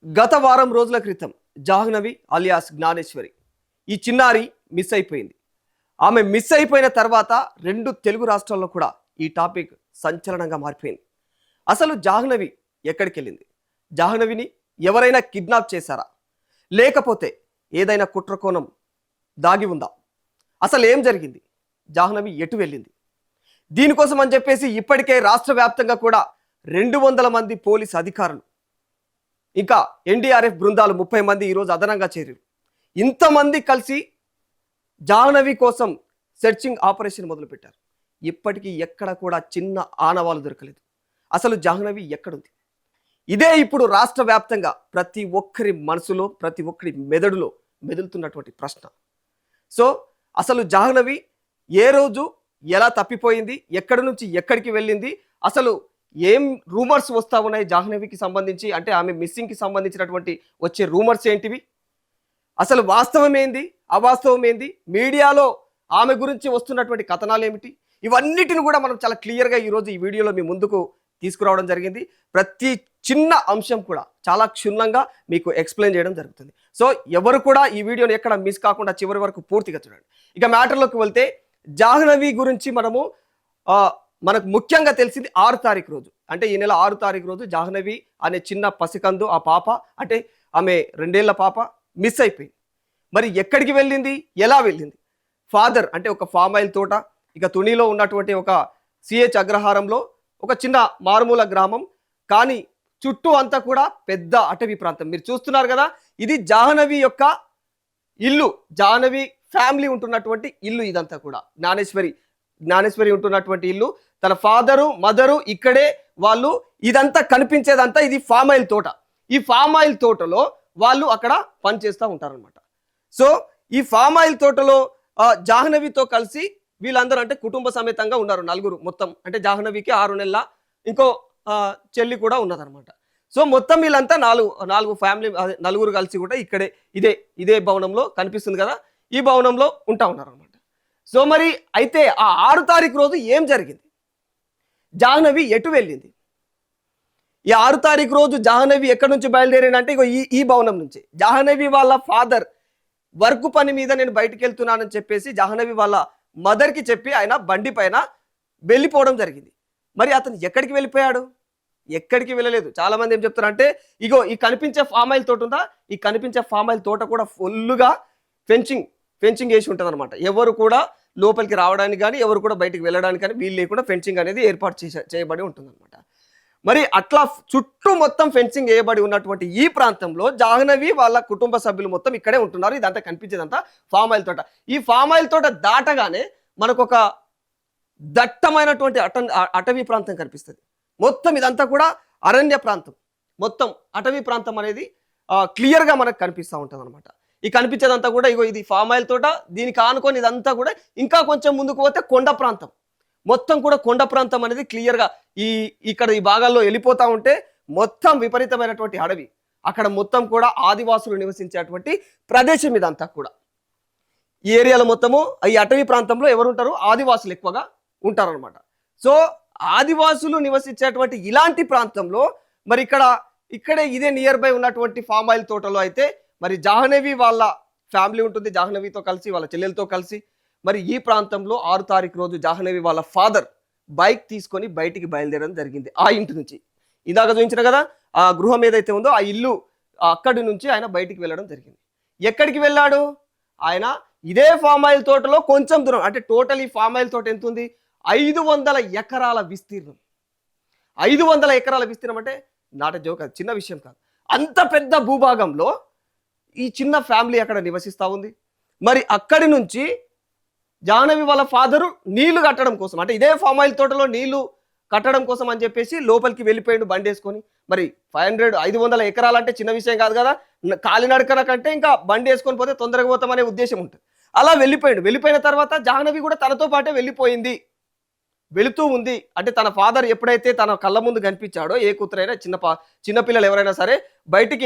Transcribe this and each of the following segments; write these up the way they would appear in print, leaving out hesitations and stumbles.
గత వారం రోజుల క్రితం జాహ్నవి అలియాస్ జ్ఞానేశ్వరి ఈ చిన్నారి మిస్ అయిపోయింది. ఆమె మిస్ అయిపోయిన తర్వాత 2 తెలుగు రాష్ట్రాల్లో కూడా ఈ టాపిక్ సంచలనంగా మారిపోయింది. అసలు జాహ్నవి ఎక్కడికి వెళ్ళింది? జాహ్నవిని ఎవరైనా కిడ్నాప్ చేశారా? లేకపోతే ఏదైనా కుట్రకోణం దాగి ఉందా? అసలు ఏం జరిగింది? జాహ్నవి ఎటు వెళ్ళింది? దీనికోసం అని చెప్పేసి ఇప్పటికే రాష్ట్ర వ్యాప్తంగా కూడా 200 మంది పోలీస్ అధికారులు ఇంకా ఎన్డీఆర్ఎఫ్ బృందాలు 30 మంది ఈరోజు అదనంగా చేరారు. ఇంతమంది కలిసి జాహ్నవి కోసం సెర్చింగ్ ఆపరేషన్ మొదలుపెట్టారు. ఇప్పటికీ ఎక్కడ కూడా చిన్న ఆనవాలు దొరకలేదు. అసలు జాహ్నవి ఎక్కడుంది? ఇదే ఇప్పుడు రాష్ట్ర వ్యాప్తంగా ప్రతి ఒక్కరి మనసులో, ప్రతి ఒక్కరి మెదడులో మెదులుతున్నటువంటి ప్రశ్న. సో అసలు జాహ్నవి ఏ రోజు ఎలా తప్పిపోయింది? ఎక్కడి నుంచి ఎక్కడికి వెళ్ళింది? అసలు ఏం రూమర్స్ వస్తూ ఉన్నాయి జాహ్నవికి సంబంధించి? అంటే ఆమె మిస్సింగ్కి సంబంధించినటువంటి వచ్చే రూమర్స్ ఏంటివి? అసలు వాస్తవం ఏంది, అవాస్తవం ఏంది? మీడియాలో ఆమె గురించి వస్తున్నటువంటి కథనాలు ఏమిటి? ఇవన్నిటిని కూడా మనం చాలా క్లియర్గా ఈరోజు ఈ వీడియోలో మీ ముందుకు తీసుకురావడం జరిగింది. ప్రతి చిన్న అంశం కూడా చాలా క్షుణ్ణంగా మీకు ఎక్స్ప్లెయిన్ చేయడం జరుగుతుంది. సో ఎవరు కూడా ఈ వీడియోని ఎక్కడ మిస్ కాకుండా చివరి వరకు పూర్తిగా చూడండి. ఇక మ్యాటర్లోకి వెళ్తే జాహ్నవి గురించి మనకు ముఖ్యంగా తెలిసింది 6 తారీఖు రోజు, అంటే ఈ నెల 6 తారీఖు రోజు జాహ్నవి అనే చిన్న పసికందు, ఆ పాప అంటే ఆమె 2 ఏళ్ల పాప మిస్ అయిపోయింది. మరి ఎక్కడికి వెళ్ళింది, ఎలా వెళ్ళింది? ఫాదర్ అంటే ఒక ఫామ్ ఆయిల్ తోట, ఇక తునిలో ఉన్నటువంటి ఒక సిహెచ్ అగ్రహారంలో ఒక చిన్న మారుమూల గ్రామం, కానీ చుట్టూ అంతా కూడా పెద్ద అటవీ ప్రాంతం. మీరు చూస్తున్నారు కదా, ఇది జాహ్నవి యొక్క ఇల్లు, జాహ్నవి ఫ్యామిలీ ఉంటున్నటువంటి ఇల్లు. ఇదంతా కూడా జ్ఞానేశ్వరి ఉంటున్నటువంటి ఇల్లు. తన ఫాదరు, మదరు ఇక్కడే వాళ్ళు. ఇదంతా కనిపించేదంతా ఇది ఫామ్ ఆయిల్ తోట. ఈ ఫామ్ ఆయిల్ తోటలో వాళ్ళు అక్కడ పనిచేస్తూ ఉంటారనమాట. సో ఈ ఫామ్ ఆయిల్ తోటలో జాహ్నవితో కలిసి వీళ్ళందరూ అంటే కుటుంబ సమేతంగా ఉన్నారు, 4 మొత్తం. అంటే జాహ్నవికి 6 నెలల ఇంకో చెల్లి కూడా ఉన్నదనమాట. సో మొత్తం వీళ్ళంతా 4 ఫ్యామిలీ, 4 కలిసి కూడా ఇక్కడే ఇదే భవనంలో కనిపిస్తుంది కదా, ఈ భవనంలో ఉంటా ఉన్నారనమాట. సో మరి అయితే ఆ 6 తారీఖు రోజు ఏం జరిగింది? జాహ్నవి ఎటు వెళ్ళింది? ఈ 6 తారీఖు రోజు జాహ్నవి ఎక్కడి నుంచి బయలుదేరిందంటే ఇగో ఈ భవనం నుంచి. జాహ్నవి వాళ్ళ ఫాదర్ వర్క్ పని మీద నేను బయటికి వెళ్తున్నానని చెప్పేసి జాహ్నవి వాళ్ళ మదర్కి చెప్పి ఆయన బండి పైన వెళ్ళిపోవడం జరిగింది. మరి అతను ఎక్కడికి వెళ్ళిపోయాడు? ఎక్కడికి వెళ్ళలేదు. చాలా మంది ఏం చెప్తారంటే ఇగో ఈ కనిపించే ఫామ్ ఆయిల్ తోట ఉందా, ఈ కనిపించే ఫామ్ ఆయిల్ తోట కూడా ఫుల్గా ఫెన్సింగ్ వేసి ఉంటుంది అనమాట. ఎవరు కూడా లోపలికి రావడానికి కానీ, ఎవరు కూడా బయటికి వెళ్ళడానికి కానీ వీళ్ళు లేకుండా ఫెన్సింగ్ అనేది ఏర్పాటు చేయబడి ఉంటుంది అనమాట. మరి అట్లా చుట్టూ మొత్తం ఫెన్సింగ్ వేయబడి ఉన్నటువంటి ఈ ప్రాంతంలో జాహ్నవి వాళ్ళ కుటుంబ సభ్యులు మొత్తం ఇక్కడే ఉంటున్నారు. ఇదంతా కనిపించేదంతా ఫామ్ ఆయిల్ తోట. ఈ ఫామ్ ఆయిల్ తోట దాటగానే మనకు ఒక దట్టమైనటువంటి అటవీ ప్రాంతం కనిపిస్తుంది. మొత్తం ఇదంతా కూడా అరణ్య ప్రాంతం, మొత్తం అటవీ ప్రాంతం అనేది క్లియర్గా మనకు కనిపిస్తూ ఉంటుంది అనమాట. ఈ కనిపించేదంతా కూడా ఇగో ఇది ఫామ్ ఆయిల్ తోట. దీనికి ఆనుకొని ఇదంతా కూడా ఇంకా కొంచెం ముందుకు పోతే కొండ ప్రాంతం, మొత్తం కూడా కొండ ప్రాంతం అనేది క్లియర్గా ఇక్కడ ఈ భాగాల్లో వెళ్ళిపోతూ ఉంటే మొత్తం విపరీతమైనటువంటి అడవి. అక్కడ మొత్తం కూడా ఆదివాసులు నివసించేటువంటి ప్రదేశం ఇదంతా కూడా. ఈ ఏరియాలో మొత్తము ఈ అటవీ ప్రాంతంలో ఎవరు ఉంటారు? ఆదివాసులు ఎక్కువగా ఉంటారనమాట. సో ఆదివాసులు నివసించేటువంటి ఇలాంటి ప్రాంతంలో మరి ఇక్కడే ఇదే నియర్ బై ఉన్నటువంటి ఫామ్ ఆయిల్ తోటలో అయితే మరి జాహ్నవి వాళ్ళ ఫ్యామిలీ ఉంటుంది, జాహ్నవితో కలిసి వాళ్ళ చెల్లెలతో కలిసి. మరి ఈ ప్రాంతంలో 6 తారీఖు రోజు జాహ్నవి వాళ్ళ ఫాదర్ బైక్ తీసుకొని బయటికి బయలుదేరడం జరిగింది. ఆ ఇంటి నుంచి ఇందాక చూపించిన కదా ఆ గృహం ఏదైతే ఉందో ఆ ఇల్లు, అక్కడి నుంచి ఆయన బయటికి వెళ్ళడం జరిగింది. ఎక్కడికి వెళ్ళాడు ఆయన? ఇదే ఫామ్ ఆయిల్ తోటలో కొంచెం దూరం, అంటే టోటల్ ఈ ఫామ్ ఆయిల్ తోట ఎంత ఉంది? 500 ఎకరాల విస్తీర్ణం. 500 ఎకరాల విస్తీర్ణం అంటే నాట జోక్, అది చిన్న విషయం కాదు. అంత పెద్ద భూభాగంలో ఈ చిన్న ఫ్యామిలీ అక్కడ నివసిస్తూ ఉంది. మరి అక్కడి నుంచి జాహ్నవి వాళ్ళ ఫాదరు నీళ్లు కట్టడం కోసం, అంటే ఇదే ఫామ్ ఆయిల్ తోటలో నీళ్లు కట్టడం కోసం అని చెప్పేసి లోపలికి వెళ్ళిపోయాడు బండి వేసుకొని. మరి 500 ఎకరాలు అంటే చిన్న విషయం కాదు కదా. కాలినడకన కంటే ఇంకా బండి వేసుకొని పోతే తొందరగా పోతామనే ఉద్దేశం ఉంటుంది. అలా వెళ్ళిపోయిన తర్వాత జాహ్నవి కూడా తనతో పాటే వెళుతూ ఉంది. అంటే తన ఫాదర్ ఎప్పుడైతే తన కళ్ళ ముందు కనిపించాడో, ఏ కూతురైనా చిన్నపిల్లలు ఎవరైనా సరే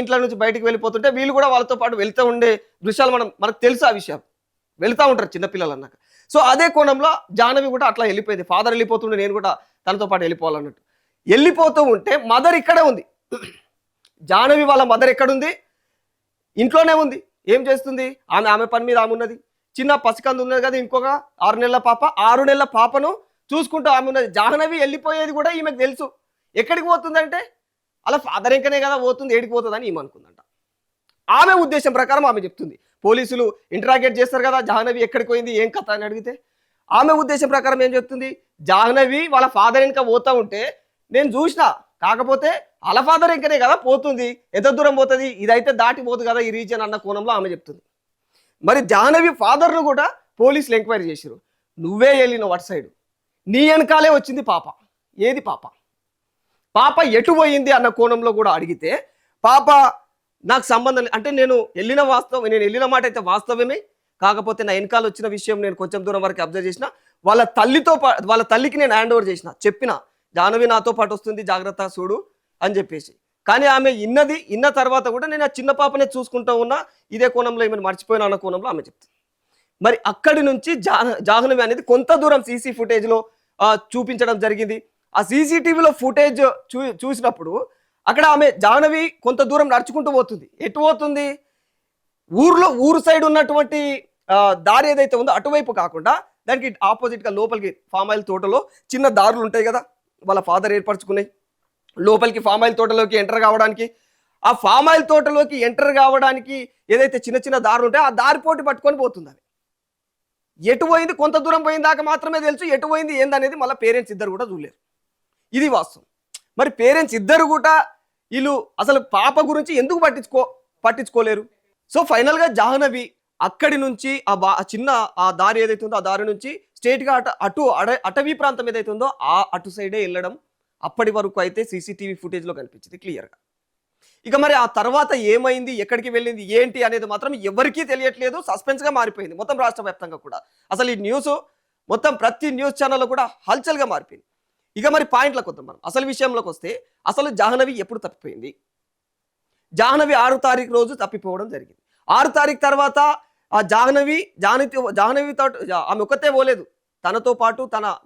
ఇంట్లో నుంచి బయటికి వెళ్ళిపోతుంటే వీళ్ళు కూడా వాళ్ళతో పాటు వెళ్తూ ఉండే దృశ్యాలు మనకు తెలుసు. ఆ విషయం వెళ్తూ ఉంటారు చిన్నపిల్లలు అన్నాక. సో అదే కోణంలో జాహ్నవి కూడా అట్లా వెళ్ళిపోయింది. ఫాదర్ వెళ్ళిపోతుండే నేను కూడా తనతో పాటు వెళ్ళిపోవాలన్నట్టు వెళ్ళిపోతూ ఉంటే మదర్ ఇక్కడే ఉంది. జాహ్నవి వాళ్ళ మదర్ ఎక్కడుంది? ఇంట్లోనే ఉంది. ఏం చేస్తుంది? ఆమె పని మీద ఆమె ఉన్నది. చిన్న పసికందు ఉన్నది కదా, ఇంకొక 6 నెలల పాప. 6 నెలల పాపను చూసుకుంటూ ఆమె ఉన్నది. జాహ్నవి వెళ్ళిపోయేది కూడా ఈమెకు తెలుసు. ఎక్కడికి పోతుందంటే అలా ఫాదర్ ఇంకనే కదా పోతుంది, ఏడికి పోతుంది అని ఈమె అనుకుందంట. ఆమె ఉద్దేశం ప్రకారం ఆమె చెప్తుంది. పోలీసులు ఇంటరాగేట్ చేస్తారు కదా, జాహ్నవి ఎక్కడికి పోయింది, ఏం కథ అని అడిగితే ఆమె ఉద్దేశం ప్రకారం ఏం చెప్తుంది? జాహ్నవి వాళ్ళ ఫాదర్ ఇంకా పోతా ఉంటే నేను చూసిన, కాకపోతే వాళ్ళ ఫాదర్ ఇంకనే కదా పోతుంది, ఎంత దూరం పోతుంది, ఇదైతే దాటిపోదు కదా ఈ రీజన్ అన్న కోణంలో ఆమె చెప్తుంది. మరి జాహ్నవి ఫాదర్ను కూడా పోలీసులు ఎంక్వైరీ చేశారు. నువ్వే వెళ్ళిన అటు సైడు, నీ వెనకాలే వచ్చింది పాప. ఏది పాప? పాప ఎటు పోయింది అన్న కోణంలో కూడా అడిగితే పాప నాకు సంబంధం అంటే నేను వెళ్ళిన మాట అయితే వాస్తవమే, కాకపోతే నా వెనకాల వచ్చిన విషయం నేను కొంచెం దూరం వరకు అబ్జర్వ్ చేసిన. వాళ్ళ తల్లికి నేను హ్యాండ్ ఓవర్ చేసిన, చెప్పిన జాహ్నవి నాతో పాటు వస్తుంది, జాగ్రత్త చూడు అని చెప్పేసి. కానీ ఆమె ఇన్న తర్వాత కూడా నేను ఆ చిన్న పాపనే చూసుకుంటూ ఉన్నా, ఇదే కోణంలో ఏమైనా మర్చిపోయినా అన్న కోణంలో ఆమె చెప్తుంది. మరి అక్కడి నుంచి జాహ్నవి అనేది కొంత దూరం సీసీ ఫుటేజ్లో చూపించడం జరిగింది. ఆ సీసీటీవీలో ఫుటేజ్ చూసినప్పుడు అక్కడ జాహ్నవి కొంత దూరం నడుచుకుంటూ పోతుంది. ఎటు పోతుంది? ఊరు సైడ్ ఉన్నటువంటి దారి ఏదైతే ఉందో అటువైపు కాకుండా దానికి ఆపోజిట్గా లోపలికి ఫామ్ ఆయిల్ తోటలో చిన్న దారులు ఉంటాయి కదా, వాళ్ళ ఫాదర్ ఏర్పరచుకున్నాయి. లోపలికి ఫామ్ ఆయిల్ తోటలోకి ఎంటర్ కావడానికి, ఆ ఫామ్ ఆయిల్ తోటలోకి ఎంటర్ కావడానికి ఏదైతే చిన్న చిన్న దారులు ఉంటాయో ఆ దారి పోటీ పట్టుకొని పోతుంది. అది ఎటు పోయింది? కొంత దూరం పోయిన దాకా మాత్రమే తెలుసు. ఎటు పోయింది ఏందనేది మళ్ళీ పేరెంట్స్ ఇద్దరు కూడా చూడలేరు. ఇది వాస్తవం. మరి పేరెంట్స్ ఇద్దరు కూడా వీళ్ళు అసలు పాప గురించి ఎందుకు పట్టించుకోలేరు? సో ఫైనల్గా జాహ్నవి అక్కడి నుంచి చిన్న దారి ఏదైతే ఉందో ఆ దారి నుంచి స్ట్రేట్గా అటవీ ప్రాంతం ఏదైతే ఉందో అటు సైడే వెళ్ళడం అప్పటి వరకు అయితే సీసీటీవీ ఫుటేజ్లో కనిపించింది క్లియర్గా. ఇక మరి ఆ తర్వాత ఏమైంది, ఎక్కడికి వెళ్ళింది, ఏంటి అనేది మాత్రం ఎవరికీ తెలియట్లేదు. సస్పెన్స్గా మారిపోయింది మొత్తం రాష్ట్ర వ్యాప్తంగా కూడా. అసలు ఈ న్యూస్ మొత్తం ప్రతి న్యూస్ ఛానల్లో కూడా హల్చల్గా మారిపోయింది. ఇక మరి పాయింట్లకు వద్దాం మనం. అసలు విషయంలోకి వస్తే అసలు జాహ్నవి ఎప్పుడు తప్పిపోయింది? జాహ్నవి 6 తారీఖు రోజు తప్పిపోవడం జరిగింది. 6 తారీఖు తర్వాత ఆ జాహ్నవితో ఆమె ఒక్కతే పోలేదు, తనతో పాటు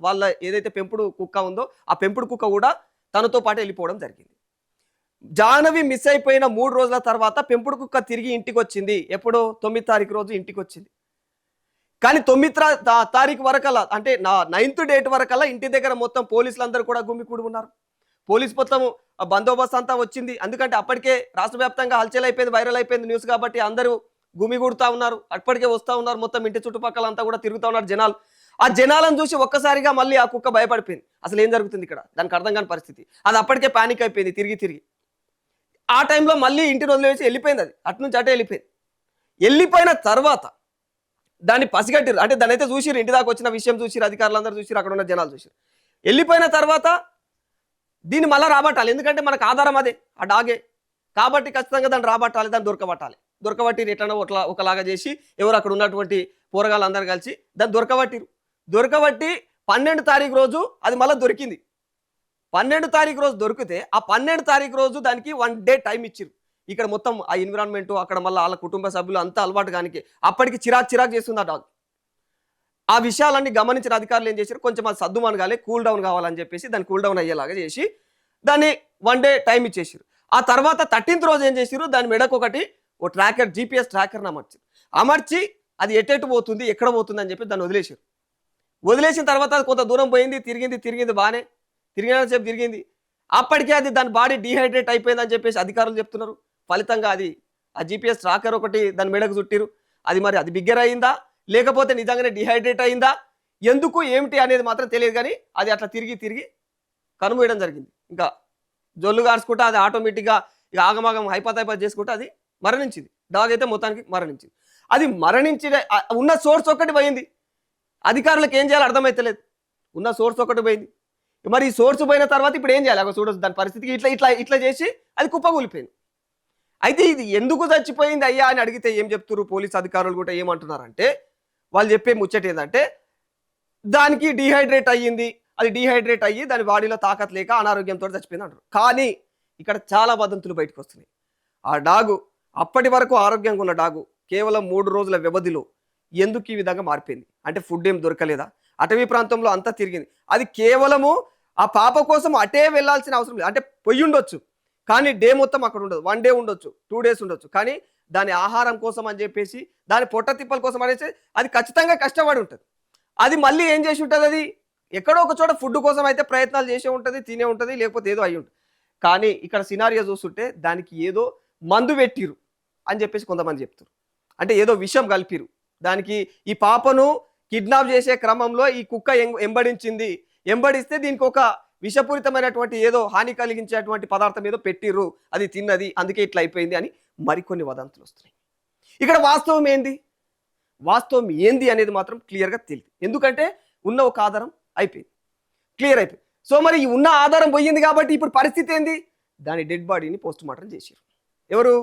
వాళ్ళ ఏదైతే పెంపుడు కుక్క ఉందో ఆ పెంపుడు కుక్క కూడా తనతో పాటు వెళ్ళిపోవడం జరిగింది. జాహ్నవి మిస్ అయిపోయిన 3 రోజుల తర్వాత పెంపుడు కుక్క తిరిగి ఇంటికి వచ్చింది. ఎప్పుడో 9 తారీఖు రోజు ఇంటికి వచ్చింది. కానీ 9 తారీఖు వరకల్లా అంటే 9th డేట్ వరకల్లా ఇంటి దగ్గర మొత్తం పోలీసులందరూ కూడా గుమికూడి ఉన్నారు. పోలీస్ మొత్తం బందోబస్తు అంతా వచ్చింది. ఎందుకంటే అప్పటికే రాష్ట్ర వ్యాప్తంగా హల్చల్ అయిపోయింది, వైరల్ అయిపోయింది న్యూస్ కాబట్టి అందరూ గుమిగూడుతూ ఉన్నారు. అప్పటికే వస్తూ ఉన్నారు, మొత్తం ఇంటి చుట్టుపక్కల అంతా కూడా తిరుగుతూ ఉన్నారు జనాలు. ఆ జనాలను చూసి ఒక్కసారిగా మళ్ళీ ఆ కుక్క భయపడిపోయింది. అసలు ఏం జరుగుతుంది ఇక్కడ, దానికి అర్థం కాని పరిస్థితి. అది అప్పటికే పానిక్ అయిపోయింది తిరిగి. ఆ టైంలో మళ్ళీ ఇంటిని వదిలేసి వెళ్ళిపోయింది. అది అటు నుంచి అటే వెళ్ళిపోయింది. వెళ్ళిపోయిన తర్వాత దాన్ని పసిగట్టిరు, అంటే దాన్ని అయితే చూసిరు, ఇంటి దాకా వచ్చిన విషయం చూసిరు, అధికారులందరూ చూసిరు, అక్కడ ఉన్న జనాలు చూసిరు. వెళ్ళిపోయిన తర్వాత దీన్ని మళ్ళీ రాబట్టాలి, ఎందుకంటే మనకు ఆధారం అదే ఆ డాగే కాబట్టి ఖచ్చితంగా దాన్ని రాబట్టాలి, దాన్ని దొరకబట్టి ఎట్లనో ఒకలాగా చేసి ఎవరు అక్కడ ఉన్నటువంటి పోరగాళ్ళు అందరు కలిసి దాన్ని దొరకబట్టి 12 తారీఖు రోజు అది మళ్ళీ దొరికింది. 12 తారీఖు రోజు దొరికితే ఆ 12 తారీఖు రోజు దానికి 1 డే టైం ఇచ్చిరు. ఇక్కడ మొత్తం ఆ ఎన్విరాన్మెంట్ అక్కడ మళ్ళీ వాళ్ళ కుటుంబ సభ్యులు అంతా అలవాటు కానికి అప్పటికి చిరాకు చేస్తుంది ఆ డాగ్. ఆ విషయాలన్నీ గమనించిన అధికారులు ఏం చేశారు, కొంచెం అది సర్దుమాను కాలే, కూల్ డౌన్ కావాలని చెప్పేసి దాన్ని కూల్ డౌన్ అయ్యేలాగా చేసి దాన్ని 1 డే టైం ఇచ్చేసారు. ఆ తర్వాత 13th రోజు ఏం చేసారు, దాని మెడకు ఓ ట్రాకర్ GPS ట్రాకర్ని అమర్చి అది ఎటు పోతుంది, ఎక్కడ పోతుంది అని చెప్పి దాన్ని వదిలేసిన తర్వాత అది కొంత దూరం పోయింది, తిరిగింది బాగానే తిరిగినంతసేపు తిరిగింది. అప్పటికే అది దాని బాడీ డీహైడ్రేట్ అయిపోయిందని చెప్పేసి అధికారులు చెప్తున్నారు. ఫలితంగా అది ఆ GPS ట్రాకర్ ఒకటి దాని మెడకు చుట్టిరు. అది బిగ్గర్ అయిందా లేకపోతే నిజంగానే డిహైడ్రేట్ అయిందా, ఎందుకు ఏమిటి అనేది మాత్రం తెలియదు. కానీ అది అట్లా తిరిగి కనుమూయడం జరిగింది. ఇంకా జొల్లు గార్చుకుంటా అది ఆటోమేటిక్గా ఇక ఆగమాగం హైపత్ చేసుకుంటా అది మరణించింది. డాగ్ అయితే మొత్తానికి మరణించింది. అది మరణించిన ఉన్న సోర్స్ ఒక్కటి పోయింది. అధికారులకు ఏం చేయాలో అర్థమైతలేదు. ఉన్న సోర్స్ ఒకటి పోయింది. మరి ఈ సోర్స్ పోయిన తర్వాత ఇప్పుడు ఏం చేయాలి? చూడొచ్చు దాని పరిస్థితికి ఇట్లా చేసి అది కుప్పకూలిపోయింది. అయితే ఇది ఎందుకు చచ్చిపోయింది అయ్యా అని అడిగితే ఏం చెప్తున్నారు పోలీస్ అధికారులు కూడా ఏమంటున్నారంటే, వాళ్ళు చెప్పే ముచ్చట ఏంటంటే దానికి డీహైడ్రేట్ అయ్యింది, అది డీహైడ్రేట్ అయ్యి దాని బాడీలో తాకత్ లేక అనారోగ్యంతో చచ్చిపోయింది అంటారు. కానీ ఇక్కడ చాలా వదంతులు బయటకు వస్తున్నాయి. ఆ డాగు అప్పటి వరకు ఆరోగ్యంగా ఉన్న డాగు కేవలం 3 రోజుల వ్యవధిలో ఎందుకు ఈ విధంగా మారిపోయింది అంటే ఫుడ్ ఏం దొరకలేదా, అటవీ ప్రాంతంలో అంతా తిరిగింది. అది కేవలము ఆ పాప కోసం అటే వెళ్లాల్సిన అవసరం లేదు, అంటే పొయ్యి ఉండొచ్చు కానీ డే మొత్తం అక్కడ ఉండదు, 1 డే ఉండొచ్చు, 2 డేస్ ఉండొచ్చు, కానీ దాని ఆహారం కోసం అని చెప్పేసి దాని పొట్ట తిప్పల కోసం అనేసి అది ఖచ్చితంగా కష్టపడి ఉంటుంది. అది మళ్ళీ ఏం చేసి ఉంటుంది, అది ఎక్కడో ఒక చోట ఫుడ్ కోసం అయితే ప్రయత్నాలు చేసే ఉంటుంది, తినే ఉంటుంది, లేకపోతే ఏదో అయి ఉంటుంది. కానీ ఇక్కడ సినారియో చూస్తుంటే దానికి ఏదో మందు పెట్టిరు అని చెప్పేసి కొంతమంది చెప్తారు. అంటే ఏదో విషం కలిపిరు దానికి. ఈ పాపను కిడ్నాప్ చేసే క్రమంలో ఈ కుక్క ఎంబడించింది, ఎంబడిస్తే దీనికి ఒక విషపూరితమైనటువంటి ఏదో హాని కలిగించేటువంటి పదార్థం ఏదో పెట్టిర్రు, అది తిన్నది, అందుకే ఇట్లా అయిపోయింది అని మరికొన్ని వదంతులు వస్తున్నాయి. ఇక్కడ వాస్తవం ఏంది అనేది మాత్రం క్లియర్గా తెలియదు. ఎందుకంటే ఉన్న ఒక ఆధారం అయిపోయింది, క్లియర్ అయిపోయింది. సో మరి ఈ ఉన్న ఆధారం పోయింది కాబట్టి ఇప్పుడు పరిస్థితి ఏంది, దాని డెడ్ బాడీని పోస్ట్ మార్టం చేసారు. ఎవరు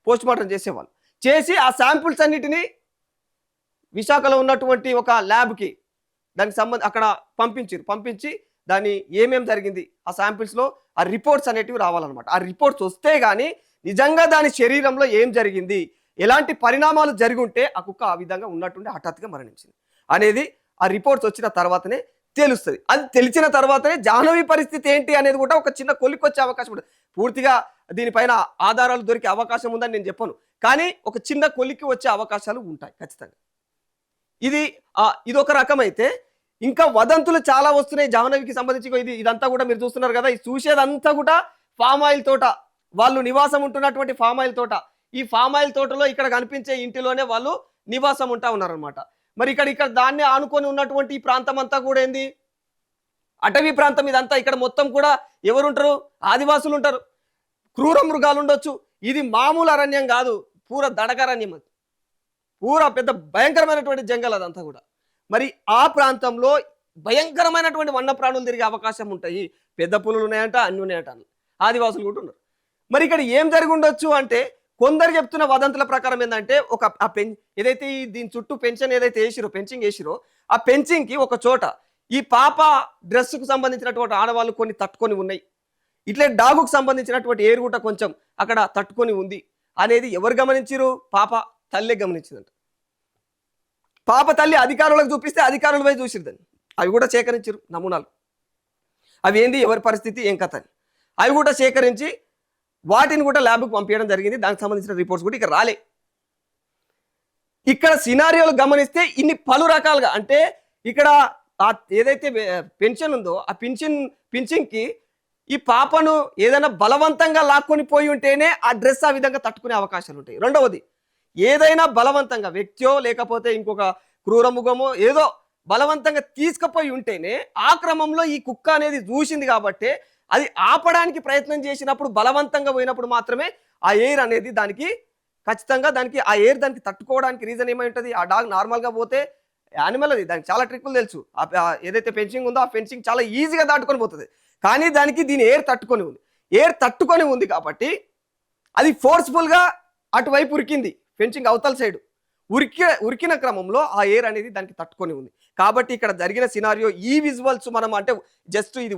పోస్ట్ మార్టం చేసేవాళ్ళు చేసి ఆ శాంపుల్స్ అన్నిటినీ విశాఖలో ఉన్నటువంటి ఒక ల్యాబ్కి దానికి అక్కడ పంపించి దాన్ని ఏమేమి జరిగింది ఆ శాంపిల్స్లో ఆ రిపోర్ట్స్ అనేటివి రావాలన్నమాట. ఆ రిపోర్ట్స్ వస్తే కానీ నిజంగా దాని శరీరంలో ఏం జరిగింది, ఎలాంటి పరిణామాలు జరిగి ఉంటే ఆ కుక్క ఆ విధంగా ఉన్నట్టుండి హఠాత్తుగా మరణించింది అనేది ఆ రిపోర్ట్స్ వచ్చిన తర్వాతనే తెలుస్తుంది. అది తెలిసిన తర్వాతనే జాహ్నవి పరిస్థితి ఏంటి అనేది కూడా ఒక చిన్న కొలిక్కి వచ్చే అవకాశం ఉంటుంది. పూర్తిగా దీనిపైన ఆధారాలు దొరికే అవకాశం ఉందని నేను చెప్పను, కానీ ఒక చిన్న కొలిక్కి వచ్చే అవకాశాలు ఉంటాయి ఖచ్చితంగా. ఇది ఒక రకం అయితే ఇంకా వదంతులు చాలా వస్తున్నాయి జాహ్నవికి సంబంధించి. ఇదంతా కూడా మీరు చూస్తున్నారు కదా, చూసేదంతా కూడా ఫామ్ ఆయిల్ తోట, వాళ్ళు నివాసం ఉంటున్నటువంటి ఫామ్ ఆయిల్ తోట. ఈ ఫామ్ ఆయిల్ తోటలో ఇక్కడ కనిపించే ఇంటిలోనే వాళ్ళు నివాసం ఉంటా ఉన్నారనమాట. మరి ఇక్కడ దాన్ని ఆనుకొని ఉన్నటువంటి ఈ ప్రాంతం అంతా కూడా ఏంది, అటవీ ప్రాంతం ఇదంతా. ఇక్కడ మొత్తం కూడా ఎవరు ఉంటారు, ఆదివాసులు ఉంటారు, క్రూర మృగాలు ఉండొచ్చు. ఇది మామూలు అరణ్యం కాదు, పూర దడకరణ్యం, అది పూర పెద్ద భయంకరమైనటువంటి జంగల్ అదంతా కూడా. మరి ఆ ప్రాంతంలో భయంకరమైనటువంటి వన్య ప్రాణులు తిరిగే అవకాశం ఉంటాయి. పెద్ద పులులు ఉన్నాయంట, అన్ని ఉన్నాయంట, ఆదివాసులు కూడా ఉన్నారు. మరి ఇక్కడ ఏం జరిగి ఉండొచ్చు అంటే కొందరు చెప్తున్న వదంతుల ప్రకారం ఏంటంటే ఏదైతే దీని చుట్టూ పెంచింగ్ వేసిరో ఆ పెంచింగ్కి ఒక చోట ఈ పాప డ్రెస్కు సంబంధించినటువంటి ఆడవాళ్ళు కొన్ని తట్టుకొని ఉన్నాయి, ఇట్లే డాగుకు సంబంధించినటువంటి ఏరుగుట కొంచెం అక్కడ తట్టుకొని ఉంది అనేది ఎవరు గమనించారు, పాప తల్లి గమనించిందంట. పాప తల్లి అధికారులకు చూపిస్తే అధికారులు పోయి చూసిరు, అవి కూడా సేకరించారు నమూనాలు. అవి ఏంది, ఎవరి పరిస్థితి, ఏం కథ అని అవి కూడా సేకరించి వాటిని కూడా ల్యాబ్కి పంపించడం జరిగింది. దానికి సంబంధించిన రిపోర్ట్స్ కూడా ఇక్కడ రాలే. ఇక్కడ సినారియోలు గమనిస్తే ఇన్ని పలు రకాలుగా, అంటే ఇక్కడ ఏదైతే పెన్షన్ ఉందో ఆ పింఛన్కి ఈ పాపను ఏదైనా బలవంతంగా లాక్కొని పోయి ఉంటేనే ఆ డ్రెస్ ఆ విధంగా తట్టుకునే అవకాశాలు ఉంటాయి. రెండవది, ఏదైనా బలవంతంగా వ్యక్తియో లేకపోతే ఇంకొక క్రూరముఖమో ఏదో బలవంతంగా తీసుకుపోయి ఉంటేనే ఆ క్రమంలో ఈ కుక్క అనేది చూసింది కాబట్టి అది ఆపడానికి ప్రయత్నం చేసినప్పుడు బలవంతంగా పోయినప్పుడు మాత్రమే ఆ ఎయిర్ అనేది దానికి ఖచ్చితంగా ఆ ఎయిర్ దానికి తట్టుకోవడానికి రీజన్ ఏమై ఉంటుంది. ఆ డాగ్ నార్మల్గా పోతే యానిమల్ అది, దానికి చాలా ట్రిక్కులు తెలుసు. ఏదైతే ఫెన్సింగ్ ఉందో ఆ ఫెన్సింగ్ చాలా ఈజీగా దాటుకొని పోతుంది, కానీ దానికి దీని ఎయిర్ తట్టుకొని ఉంది కాబట్టి అది ఫోర్స్ఫుల్గా అటువైపు ఉరికింది. ఫెన్సింగ్ అవతల సైడ్ ఉరికిన క్రమంలో ఆ ఎయిర్ అనేది దానికి తట్టుకొని ఉంది కాబట్టి ఇక్కడ జరిగిన సినారియో ఈ విజువల్స్ మనం అంటే జస్ట్ ఇది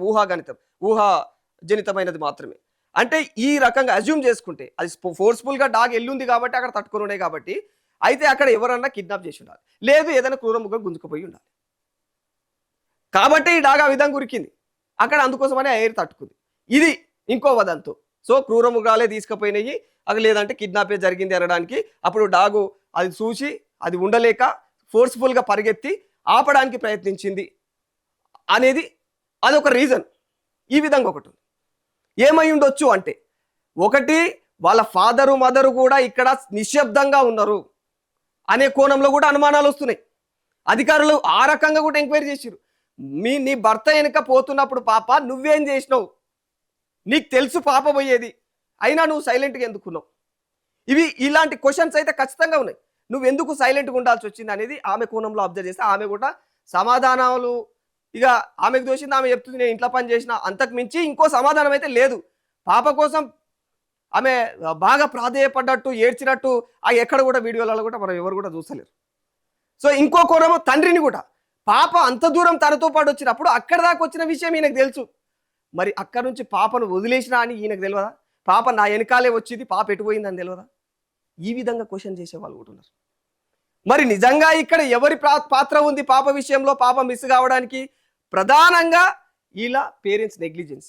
ఊహాజనితమైనది మాత్రమే. అంటే ఈ రకంగా అజ్యూమ్ చేసుకుంటే అది ఫోర్స్ఫుల్గా డాగ్ ఎల్లుంది కాబట్టి అక్కడ తట్టుకొని ఉన్నాయి కాబట్టి అయితే అక్కడ ఎవరన్నా కిడ్నాప్ చేసి ఉండాలి, లేదు ఏదైనా క్రూరముగా గుంజుకుపోయి ఉండాలి కాబట్టి ఈ డాగ్ ఆ విధంగా ఉరికింది అక్కడ, అందుకోసమనే ఆ ఎయిర్ తట్టుకుంది. ఇది ఇంకో వదంతు. సో క్రూరముగాలే తీసుకుపోయినాయి అది, లేదంటే కిడ్నాపే జరిగింది అనడానికి. అప్పుడు డాగు అది చూసి అది ఉండలేక ఫోర్స్ఫుల్గా పరిగెత్తి ఆపడానికి ప్రయత్నించింది అనేది అదొక రీజన్. ఈ విధంగా ఒకటి ఏమై ఉండొచ్చు అంటే, ఒకటి వాళ్ళ ఫాదరు మదరు కూడా ఇక్కడ నిశ్శబ్దంగా ఉన్నారు అనే కోణంలో కూడా అనుమానాలు వస్తున్నాయి. అధికారులు ఆ రకంగా కూడా ఎంక్వైరీ చేసిరు. నీ భర్త వెనుక పోతున్నప్పుడు పాప నువ్వేం చేసినావు, నీకు తెలుసు పాప పోయేది, అయినా నువ్వు సైలెంట్గా ఎందుకున్నావు. ఇలాంటి క్వశ్చన్స్ అయితే ఖచ్చితంగా ఉన్నాయి. నువ్వు ఎందుకు సైలెంట్గా ఉండాల్సి వచ్చింది అనేది ఆమె కోణంలో అబ్జర్వ్ చేస్తే ఆమె కూడా సమాధానాలు ఇక ఆమెకు దోషింది ఆమె చెప్తుంది, నేను ఇంట్లో పని చేసిన, అంతకు మించి ఇంకో సమాధానం అయితే లేదు. పాప కోసం ఆమె బాగా ప్రాధేయపడ్డట్టు ఏడ్చినట్టు ఎక్కడ కూడా వీడియోలలో కూడా మనం ఎవరు కూడా చూస్తలేరు. సో ఇంకో కోణము తండ్రిని కూడా, పాప అంత దూరం తనతో పాటు వచ్చినప్పుడు అక్కడ దాకా వచ్చిన విషయం ఈయనకు తెలుసు, మరి అక్కడ నుంచి పాపను వదిలేసినా అని ఈయనకు తెలియదా, పాప నా వెనకాలే వచ్చింది పాప ఎటుపోయిందని తెలియదా. ఈ విధంగా క్వశ్చన్ చేసే వాళ్ళు కూడా ఉన్నారు. మరి నిజంగా ఇక్కడ ఎవరి పాత్ర ఉంది పాప విషయంలో, పాప మిస్ కావడానికి? ప్రధానంగా ఇలా పేరెంట్స్ నెగ్లిజెన్స్.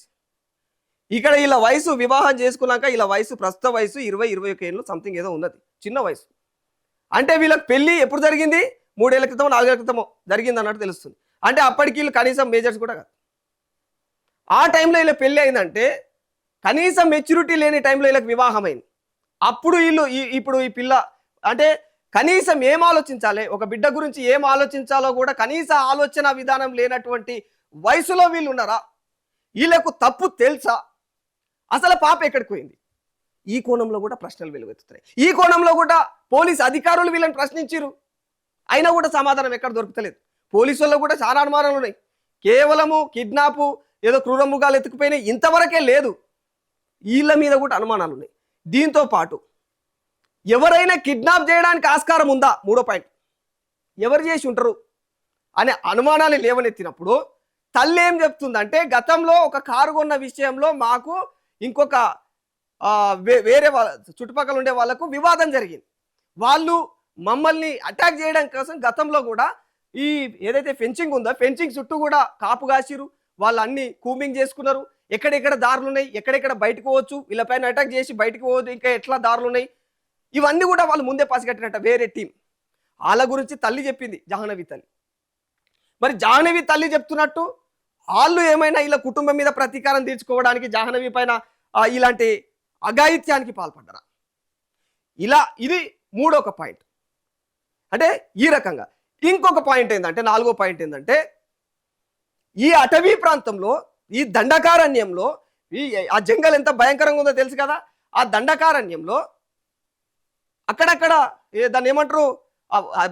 ఇక్కడ ఇలా వయసు వివాహం చేసుకున్నాక ఇలా వయసు ప్రస్తుత వయసు 20-21 ఏళ్ళు సంథింగ్ ఏదో ఉన్నది, చిన్న వయసు. అంటే వీళ్ళకి పెళ్లి ఎప్పుడు జరిగింది? 3 ఏళ్ల క్రితమో 4 ఏళ్ల క్రితమో జరిగింది అన్నట్టు తెలుస్తుంది. అంటే అప్పటికి వీళ్ళు కనీసం మేజర్స్ కూడా కాదు. ఆ టైంలో వీళ్ళ పెళ్లి అయిందంటే కనీసం మెచ్యూరిటీ లేని టైంలో వీళ్ళకి వివాహం అయింది. అప్పుడు వీళ్ళు ఇప్పుడు ఈ పిల్ల అంటే కనీసం ఏం ఆలోచించాలి, ఒక బిడ్డ గురించి ఏం ఆలోచించాలో కూడా కనీస ఆలోచన విధానం లేనటువంటి వయసులో వీళ్ళు ఉన్నారా? వీళ్ళకు తప్పు తెలుసా? అసలు పాప ఎక్కడికి పోయింది? ఈ కోణంలో కూడా ప్రశ్నలు వెలువెత్తుతాయి. ఈ కోణంలో కూడా పోలీస్ అధికారులు వీళ్ళని ప్రశ్నించారు, అయినా కూడా సమాధానం ఎక్కడ దొరకలేదు. పోలీసుల్లో కూడా చాలా అనుమానాలు ఉన్నాయి. కేవలము కిడ్నాప్ ఏదో క్రూర మృగాలు ఎత్తుకుపోయినాయి ఇంతవరకే లేదు, వీళ్ళ మీద కూడా అనుమానాలు ఉన్నాయి. దీంతో పాటు ఎవరైనా కిడ్నాప్ చేయడానికి ఆస్కారం ఉందా? 3వ పాయింట్, ఎవరు చేసి ఉంటారు అనే అనుమానాలు లేవనెత్తినప్పుడు తల్లి ఏం చెప్తుందంటే, గతంలో ఒక కారు కొన్న విషయంలో మాకు ఇంకొక వేరే వాళ్ళ చుట్టుపక్కల ఉండే వాళ్ళకు వివాదం జరిగింది. వాళ్ళు మమ్మల్ని అటాక్ చేయడం కోసం గతంలో కూడా ఈ ఏదైతే ఫెన్సింగ్ ఉందో ఫెన్సింగ్ చుట్టూ కూడా కాపు కాసిరు, వాళ్ళు అన్ని కూమింగ్ చేసుకున్నారు. ఎక్కడెక్కడ దారులు ఉన్నాయి, ఎక్కడెక్కడ బయటకు పోవచ్చు, వీళ్ళపైన అటాక్ చేసి బయటకు పోవద్దు, ఇంకా ఎట్లా దారులు ఉన్నాయి, ఇవన్నీ కూడా వాళ్ళు ముందే పసిగట్టినట్ట వేరే టీం. వాళ్ళ గురించి తల్లి చెప్పింది, జాహ్నవి తల్లి. మరి జాహ్నవి తల్లి చెప్తున్నట్టు వాళ్ళు ఏమైనా ఇలా కుటుంబం మీద ప్రతీకారం తీర్చుకోవడానికి జాహ్నవి పైన ఇలాంటి అఘాయిత్యానికి పాల్పడ్డారా? ఇది 3వ పాయింట్. అంటే ఈ రకంగా ఇంకొక పాయింట్ ఏంటంటే, 4వ పాయింట్ ఏంటంటే, ఈ అటవీ ప్రాంతంలో ఈ దండకారణ్యంలో ఆ జంగల్ ఎంత భయంకరంగా ఉందో తెలుసు కదా. ఆ దండకారణ్యంలో అక్కడక్కడ దాన్ని ఏమంటారు,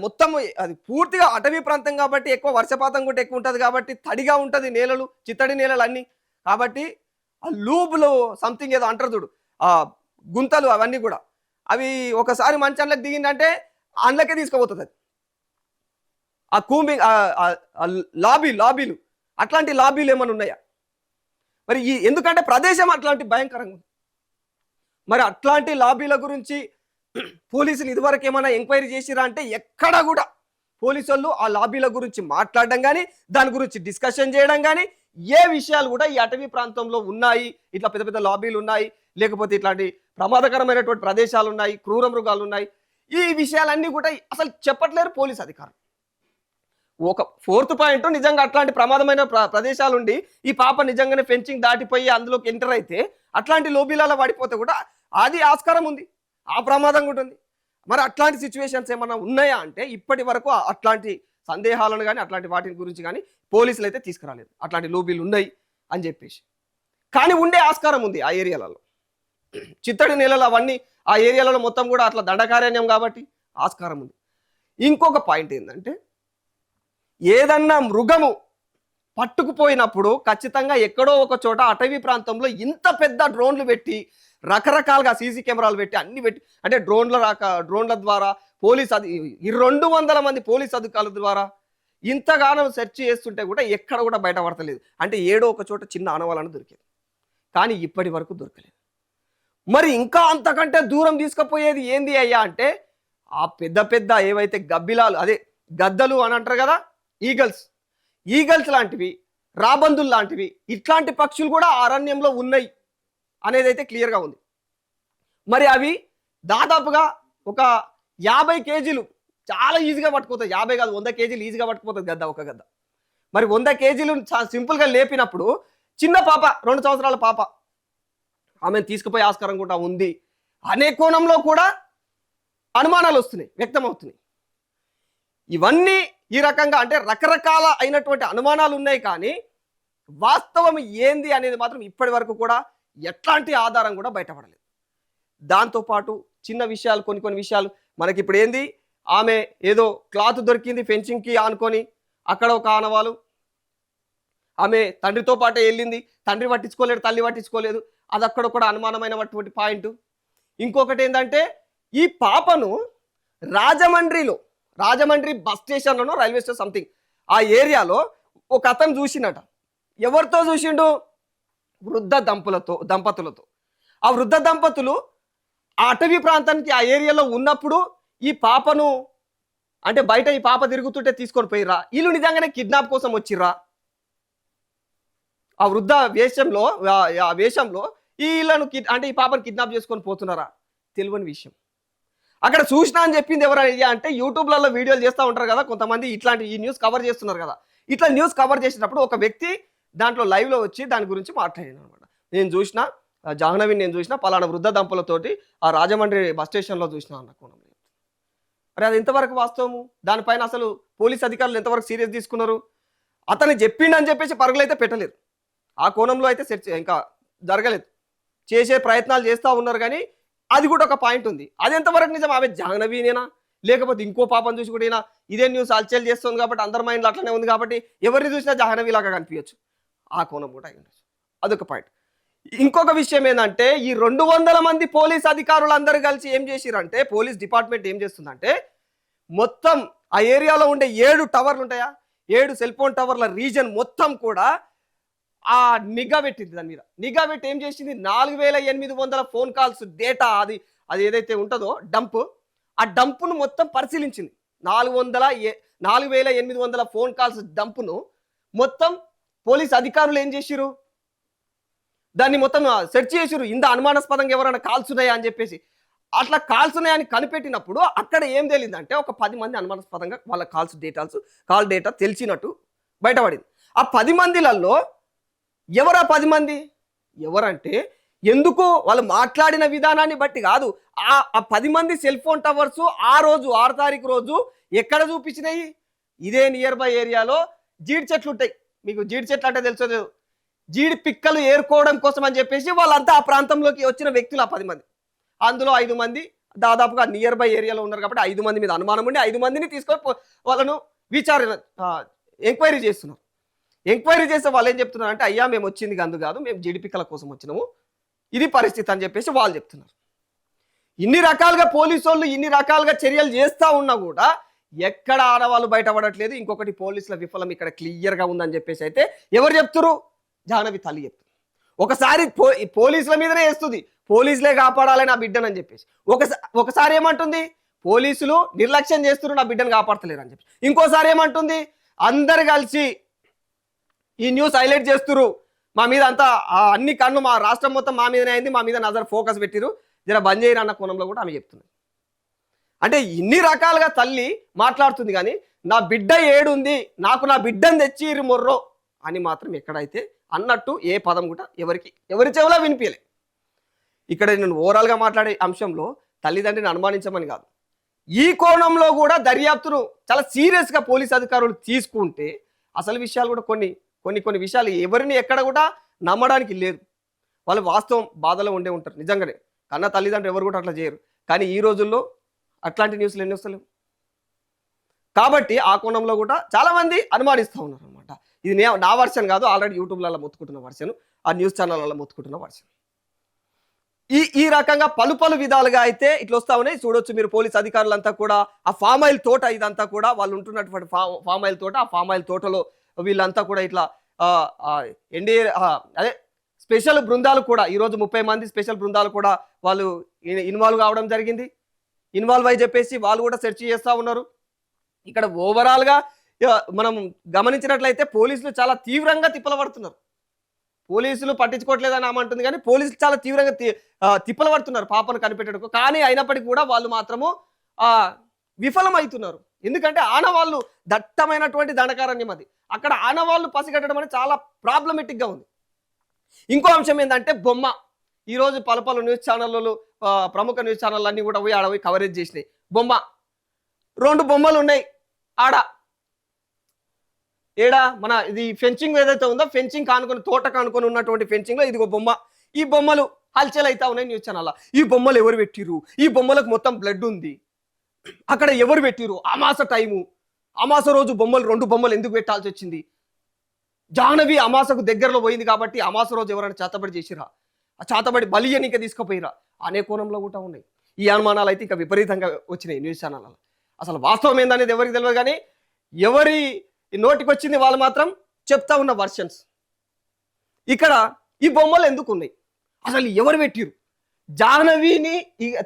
మొత్తం అది పూర్తిగా అటవీ ప్రాంతం కాబట్టి ఎక్కువ వర్షపాతం కూడా ఎక్కువ ఉంటుంది కాబట్టి తడిగా ఉంటుంది నేలలు, చిత్తడి నేలలు అన్నీ. కాబట్టి ఆ లూబులు సంథింగ్ ఏదో అంటారు చూడు, ఆ గుంతలు అవన్నీ కూడా అవి ఒకసారి మంచి అండ్లకు దిగిందంటే అండ్లకే తీసుకుపోతుంది అది. ఆ కూంబింగ్ లాబీలు అట్లాంటి లాబీలు ఏమైనా ఉన్నాయా మరి? ఎందుకంటే ప్రదేశం అట్లాంటి భయంకరంగా ఉంది. మరి అట్లాంటి లాబీల గురించి పోలీసులు ఇదివరకు ఏమైనా ఎంక్వైరీ చేసిరా అంటే ఎక్కడ కూడా పోలీసు వాళ్ళు ఆ లాబీల గురించి మాట్లాడడం కానీ దాని గురించి డిస్కషన్ చేయడం కానీ ఏ విషయాలు కూడా ఈ అటవీ ప్రాంతంలో ఉన్నాయి, ఇట్లా పెద్ద పెద్ద లాబీలు ఉన్నాయి, లేకపోతే ఇట్లాంటి ప్రమాదకరమైనటువంటి ప్రదేశాలు ఉన్నాయి, క్రూర మృగాలు ఉన్నాయి, ఈ విషయాలన్నీ కూడా అసలు చెప్పట్లేరు పోలీస్ అధికారులు. ఒక 4th పాయింట్, నిజంగా అట్లాంటి ప్రమాదమైన ప్రదేశాలు ఉండి ఈ పాప నిజంగానే ఫెన్సింగ్ దాటిపోయి అందులోకి ఎంటర్ అయితే అట్లాంటి లోబీలలో పడిపోతే కూడా అది ఆస్కారం ఉంది, ఆ ప్రమాదం కూడా ఉంది. మరి అట్లాంటి సిచ్యువేషన్స్ ఏమన్నా ఉన్నాయా అంటే ఇప్పటి వరకు అట్లాంటి సందేహాలను కానీ అట్లాంటి వాటి గురించి కానీ పోలీసులు అయితే తీసుకురాలేదు. అట్లాంటి లోబీలు ఉన్నాయి అని చెప్పేసి, కానీ ఉండే ఆస్కారం ఉంది ఆ ఏరియాలలో. చిత్తడి నేలలు అవన్నీ ఆ ఏరియాలలో మొత్తం కూడా అట్లా దండకారణ్యం కాబట్టి ఆస్కారం ఉంది. ఇంకొక పాయింట్ ఏంటంటే, ఏదన్నా మృగము పట్టుకుపోయినప్పుడు ఖచ్చితంగా ఎక్కడో ఒక చోట అటవీ ప్రాంతంలో ఇంత పెద్ద డ్రోన్లు పెట్టి రకరకాలుగా సీసీ కెమెరాలు పెట్టి అన్ని పెట్టి, అంటే డ్రోన్ల ద్వారా పోలీస్ 200 మంది పోలీస్ అధికారుల ద్వారా ఇంతగానో సెర్చ్ చేస్తుంటే కూడా ఎక్కడ కూడా బయటపడతలేదు. అంటే ఏడో ఒక చోట చిన్న ఆనవాళ్ళను దొరికేది, కానీ ఇప్పటి వరకు దొరకలేదు. మరి ఇంకా అంతకంటే దూరం తీసుకుపోయేది ఏంది అయ్యా అంటే, ఆ పెద్ద పెద్ద ఏవైతే గబ్బిలాలు, అదే గద్దలు అని అంటారు కదా, ఈగల్స్ లాంటివి, రాబందులు లాంటివి, ఇట్లాంటి పక్షులు కూడా అరణ్యంలో ఉన్నాయి అనేది అయితే క్లియర్గా ఉంది. మరి అవి దాదాపుగా ఒక 50 కేజీలు చాలా ఈజీగా పట్టుకుపోతాయి. 50 కాదు 100 కేజీలు ఈజీగా పట్టుకుపోతుంది గద్ద, ఒక గద్ద. మరి 100 కేజీలు సింపుల్గా లేపినప్పుడు చిన్న పాప, 2 సంవత్సరాల పాప, ఆమెను తీసుకుపోయే ఆస్కారం కూడా ఉంది అనే కోణంలో కూడా అనుమానాలు వస్తున్నాయి, వ్యక్తమవుతున్నాయి. ఇవన్నీ ఈ రకంగా అంటే రకరకాల అయినటువంటి అనుమానాలు ఉన్నాయి, కానీ వాస్తవం ఏంది అనేది మాత్రం ఇప్పటి వరకు కూడా ఎట్లాంటి ఆధారం కూడా బయటపడలేదు. దాంతోపాటు చిన్న విషయాలు, కొన్ని విషయాలు మనకి ఇప్పుడు ఏంది, ఆమె ఏదో క్లాత్ దొరికింది ఫెన్సింగ్కి ఆనుకొని, అక్కడ ఒక ఆనవాలు, ఆమె తండ్రితో పాటే వెళ్ళింది, తండ్రి పట్టించుకోలేడు, తల్లి పట్టించుకోలేదు, అది అక్కడ కూడా అనుమానమైనటువంటి పాయింట్. ఇంకొకటి ఏంటంటే, ఈ పాపను రాజమండ్రి బస్ స్టేషన్లోనో రైల్వే స్టేషన్ సంథింగ్ ఆ ఏరియాలో ఒక అతను చూసినట. ఎవరితో చూసిండు? వృద్ధ దంపతులతో. ఆ వృద్ధ దంపతులు ఆ అటవీ ప్రాంతానికి ఆ ఏరియాలో ఉన్నప్పుడు ఈ పాపను, అంటే బయట ఈ పాప తిరుగుతుంటే తీసుకొని పోయిర్రా, వీళ్ళు నిజంగానే కిడ్నాప్ కోసం వచ్చిర్రా ఆ వృద్ధ వేషంలో ఆ వేషంలో వీళ్ళను అంటే ఈ పాపను కిడ్నాప్ చేసుకొని పోతున్నారా? తెలియని విషయం. అక్కడ చూసినా అని చెప్పింది ఎవరయ్యా అంటే యూట్యూబ్లలో వీడియోలు చేస్తూ ఉంటారు కదా కొంతమంది, ఇట్లాంటి ఈ న్యూస్ కవర్ చేస్తున్నారు కదా. ఇట్లా న్యూస్ కవర్ చేసినప్పుడు ఒక వ్యక్తి దాంట్లో లైవ్లో వచ్చి దాని గురించి మాట్లాడాను అనమాట. నేను చూసిన జాహ్నవిని, నేను చూసిన పలానా వృద్ధ దంపలతోటి ఆ రాజమండ్రి బస్ స్టేషన్లో చూసిన అన్న కోణంలో. మరి అది ఎంతవరకు వాస్తవము? దానిపైన అసలు పోలీస్ అధికారులు ఎంతవరకు సీరియస్ తీసుకున్నారు? అతను చెప్పిండని చెప్పేసి పరుగులైతే పెట్టలేదు. ఆ కోణంలో అయితే సెర్చ్ ఇంకా జరగలేదు. చేసే ప్రయత్నాలు చేస్తూ ఉన్నారు కానీ అది కూడా ఒక పాయింట్ ఉంది. అది ఎంతవరకు నిజం? ఆమె జాహ్నవీనేనా లేకపోతే ఇంకో పాపను చూసి కూడా ఇదే న్యూస్ హల్చల్ చేస్తుంది కాబట్టి అందరి మైండ్లో అట్లనే ఉంది కాబట్టి ఎవరిని చూసినా జాహ్నవి లాగా కనిపించచ్చు. ఆ కోణం కూడా అయి ఉండొచ్చు. అదొక పాయింట్. ఇంకొక విషయం ఏంటంటే ఈ 200 మంది పోలీస్ అధికారులు అందరూ కలిసి ఏం చేసిరంటే, పోలీస్ డిపార్ట్మెంట్ ఏం చేస్తుందంటే మొత్తం ఆ ఏరియాలో ఉండే 7 టవర్లు ఉంటాయా, 7 సెల్ ఫోన్ టవర్ల రీజన్ మొత్తం కూడా ఆ నిఘా పెట్టింది. దాని మీద నిఘా పెట్టి ఏం చేసింది, 4800 ఫోన్ కాల్స్ డేటా అది ఏదైతే ఉంటుందో డంప్, ఆ డంపును మొత్తం పరిశీలించింది. 4800 ఫోన్ కాల్స్ డంపును మొత్తం పోలీస్ అధికారులు ఏం చేసిరు, దాన్ని మొత్తం సెర్చ్ చేసిరు. ఇంత అనుమానాస్పదంగా ఎవరైనా కాల్స్ ఉన్నాయా అని చెప్పేసి. అట్లా కాల్స్ ఉన్నాయని కనిపెట్టినప్పుడు అక్కడ ఏం తెలియదంటే ఒక 10 మంది అనుమానాస్పదంగా వాళ్ళ కాల్ డేటా తెలిసినట్టు బయటపడింది. ఆ 10 మందిలలో ఎవరా 10 మంది? ఎవరంటే ఎందుకు వాళ్ళు మాట్లాడిన విధానాన్ని బట్టి కాదు, ఆ 10 మంది సెల్ ఫోన్ టవర్స్ ఆ రోజు 6 తారీఖు రోజు ఎక్కడ చూపించినాయి? ఇదే నియర్ బై ఏరియాలో జీడి చెట్లు ఉంటాయి. మీకు జీడి చెట్లు అంటే తెలుసు, జీడి పిక్కలు ఏరుకోవడం కోసం అని చెప్పేసి వాళ్ళంతా ఆ ప్రాంతంలోకి వచ్చిన వ్యక్తులు ఆ 10 మంది. అందులో 5 మంది దాదాపుగా నియర్ బై ఏరియాలో ఉన్నారు కాబట్టి 5 మంది మీద అనుమానం ఉండి 5 మందిని తీసుకొని వాళ్ళను ఎంక్వైరీ చేస్తున్నారు. ఎంక్వైరీ చేస్తే వాళ్ళు ఏం చెప్తున్నారు అంటే, అయ్యా మేము వచ్చింది గందు కాదు, మేము జీడి పిక్కల కోసం వచ్చినాము, ఇది పరిస్థితి అని చెప్పేసి వాళ్ళు చెప్తున్నారు. ఇన్ని రకాలుగా పోలీసు వాళ్ళు ఇన్ని రకాలుగా చర్యలు చేస్తూ ఉన్నా కూడా ఎక్కడ ఆడవాళ్ళు బయటపడట్లేదు. ఇంకొకటి పోలీసుల విఫలం ఇక్కడ క్లియర్గా ఉందని చెప్పేసి అయితే ఎవరు చెప్తున్నారు? జాహ్నవి తల్లి చెప్తుంది. ఒకసారి పోలీసుల మీదనే వేస్తుంది, పోలీసులే కాపాడాలని నా బిడ్డను అని చెప్పేసి. ఒకసారి ఏమంటుంది, పోలీసులు నిర్లక్ష్యం చేస్తున్నారు, నా బిడ్డను కాపాడతలేరు అని చెప్పి. ఇంకోసారి ఏమంటుంది, అందరు కలిసి ఈ న్యూస్ హైలైట్ చేస్తున్నారు, మా మీద అంతా అన్ని కన్ను మా రాష్ట్రం మొత్తం మా మీదనే అయింది, మా మీద నజర్ ఫోకస్ పెట్టిరు, జర బంద్ చేయరు అన్న కోణంలో కూడా ఆమె చెప్తుంది. అంటే ఇన్ని రకాలుగా తల్లి మాట్లాడుతుంది కానీ నా బిడ్డ ఏడుంది, నాకు నా బిడ్డను తెచ్చిరు మొర్రో అని మాత్రం ఎక్కడైతే అన్నట్టు ఏ పదం కూడా ఎవరి చెవులా వినిపించలే. ఇక్కడ నేను ఓవరాల్గా మాట్లాడే అంశంలో తల్లిదండ్రిని అనుమానించమని కాదు, ఈ కోణంలో కూడా దర్యాప్తును చాలా సీరియస్గా పోలీస్ అధికారులు తీసుకుంటే అసలు విషయాలు కూడా కొన్ని విషయాలు ఎవరిని ఎక్కడ కూడా నమ్మడానికి లేదు. వాళ్ళు వాస్తవం బాధలో ఉండే ఉంటారు నిజంగానే, కన్నా తల్లిదండ్రులు ఎవరు కూడా అట్లా చేయరు. కానీ ఈ రోజుల్లో అట్లాంటి న్యూస్లు ఎన్ని వస్తలేవు కాబట్టి ఆ కోణంలో కూడా చాలామంది అనుమానిస్తూ ఉన్నారు అనమాట. ఇది నా వర్షన్ కాదు, ఆల్రెడీ యూట్యూబ్లలో మొత్తుకుంటున్న వర్షన్, ఆ న్యూస్ ఛానళ్ళలో మొత్తుకుంటున్న వర్షన్. ఈ రకంగా పలు విధాలుగా అయితే ఇట్లా వస్తా ఉన్నాయి. చూడొచ్చు మీరు, పోలీస్ అధికారులంతా కూడా ఆ ఫామ్ ఆయిల్ తోట ఇదంతా కూడా వాళ్ళు ఉంటున్నటువంటి ఫామ్ ఆయిల్ తోట, ఆ ఫామ్ ఆయిల్ తోటలో వీళ్ళంతా కూడా ఇట్లా ఎన్డీఏ అదే స్పెషల్ బృందాలు కూడా ఈరోజు 30 మంది స్పెషల్ బృందాలు కూడా వాళ్ళు ఇన్వాల్వ్ కావడం జరిగింది. ఇన్వాల్వ్ అయి చెప్పేసి వాళ్ళు కూడా సెర్చ్ చేస్తూ ఉన్నారు. ఇక్కడ ఓవరాల్గా మనం గమనించినట్లయితే పోలీసులు చాలా తీవ్రంగా తిప్పలబడుతున్నారు. పోలీసులు పట్టించుకోవట్లేదని ఆమంటుంది కానీ పోలీసులు చాలా తీవ్రంగా తిప్పలు పడుతున్నారు పాపను కనిపెట్టడానికి. కానీ అయినప్పటికీ కూడా వాళ్ళు మాత్రము విఫలమవుతున్నారు. ఎందుకంటే ఆనవాళ్ళు దట్టమైనటువంటి దండకారణ్యం, అది అక్కడ ఆనవాళ్ళు పసిగట్టడం అనేది చాలా ప్రాబ్లమెటిక్గా ఉంది. ఇంకో అంశం ఏంటంటే బొమ్మ. ఈరోజు పలు న్యూస్ ఛానళ్ళు, ప్రముఖ న్యూస్ ఛానళ్ళు అన్నీ కూడా పోయి ఆడపోయి కవరేజ్ చేసినాయి. బొమ్మ 2 బొమ్మలు ఉన్నాయి ఏడా మన ఇది ఫెన్సింగ్ ఏదైతే ఉందో, ఫెన్సింగ్ కానుకొని తోట కానుకొని ఉన్నటువంటి ఫెన్సింగ్ లో ఇదిగో బొమ్మ. ఈ బొమ్మలు హల్చల్ అవుతా ఉన్నాయి న్యూస్ ఛానల్. ఈ బొమ్మలు ఎవరు పెట్టిరు? ఈ బొమ్మలకు మొత్తం బ్లడ్ ఉంది, అక్కడ ఎవరు పెట్టిరు? అమాస టైము, అమాస రోజు 2 బొమ్మలు ఎందుకు పెట్టాల్సి వచ్చింది? జాహ్నవి అమాసకు దగ్గరలో పోయింది కాబట్టి అమాస రోజు ఎవరైనా చేతబడి చేసిరా, ఆ చేతబడి బలియనిక తీసుకుపోయిరా అనే కోణంలో కూడా ఉన్నాయి. ఈ అనుమానాలు అయితే ఇంకా విపరీతంగా వచ్చినాయి న్యూస్ ఛానళ్ళలో. అసలు వాస్తవం ఏందనేది ఎవరికి తెలియదు కానీ ఎవరి నోటికి వచ్చింది వాళ్ళు మాత్రం చెప్తా ఉన్న వర్షన్స్. ఇక్కడ ఈ బొమ్మలు ఎందుకు ఉన్నాయి, అసలు ఎవరు పెట్టిరు? జాహ్నవిని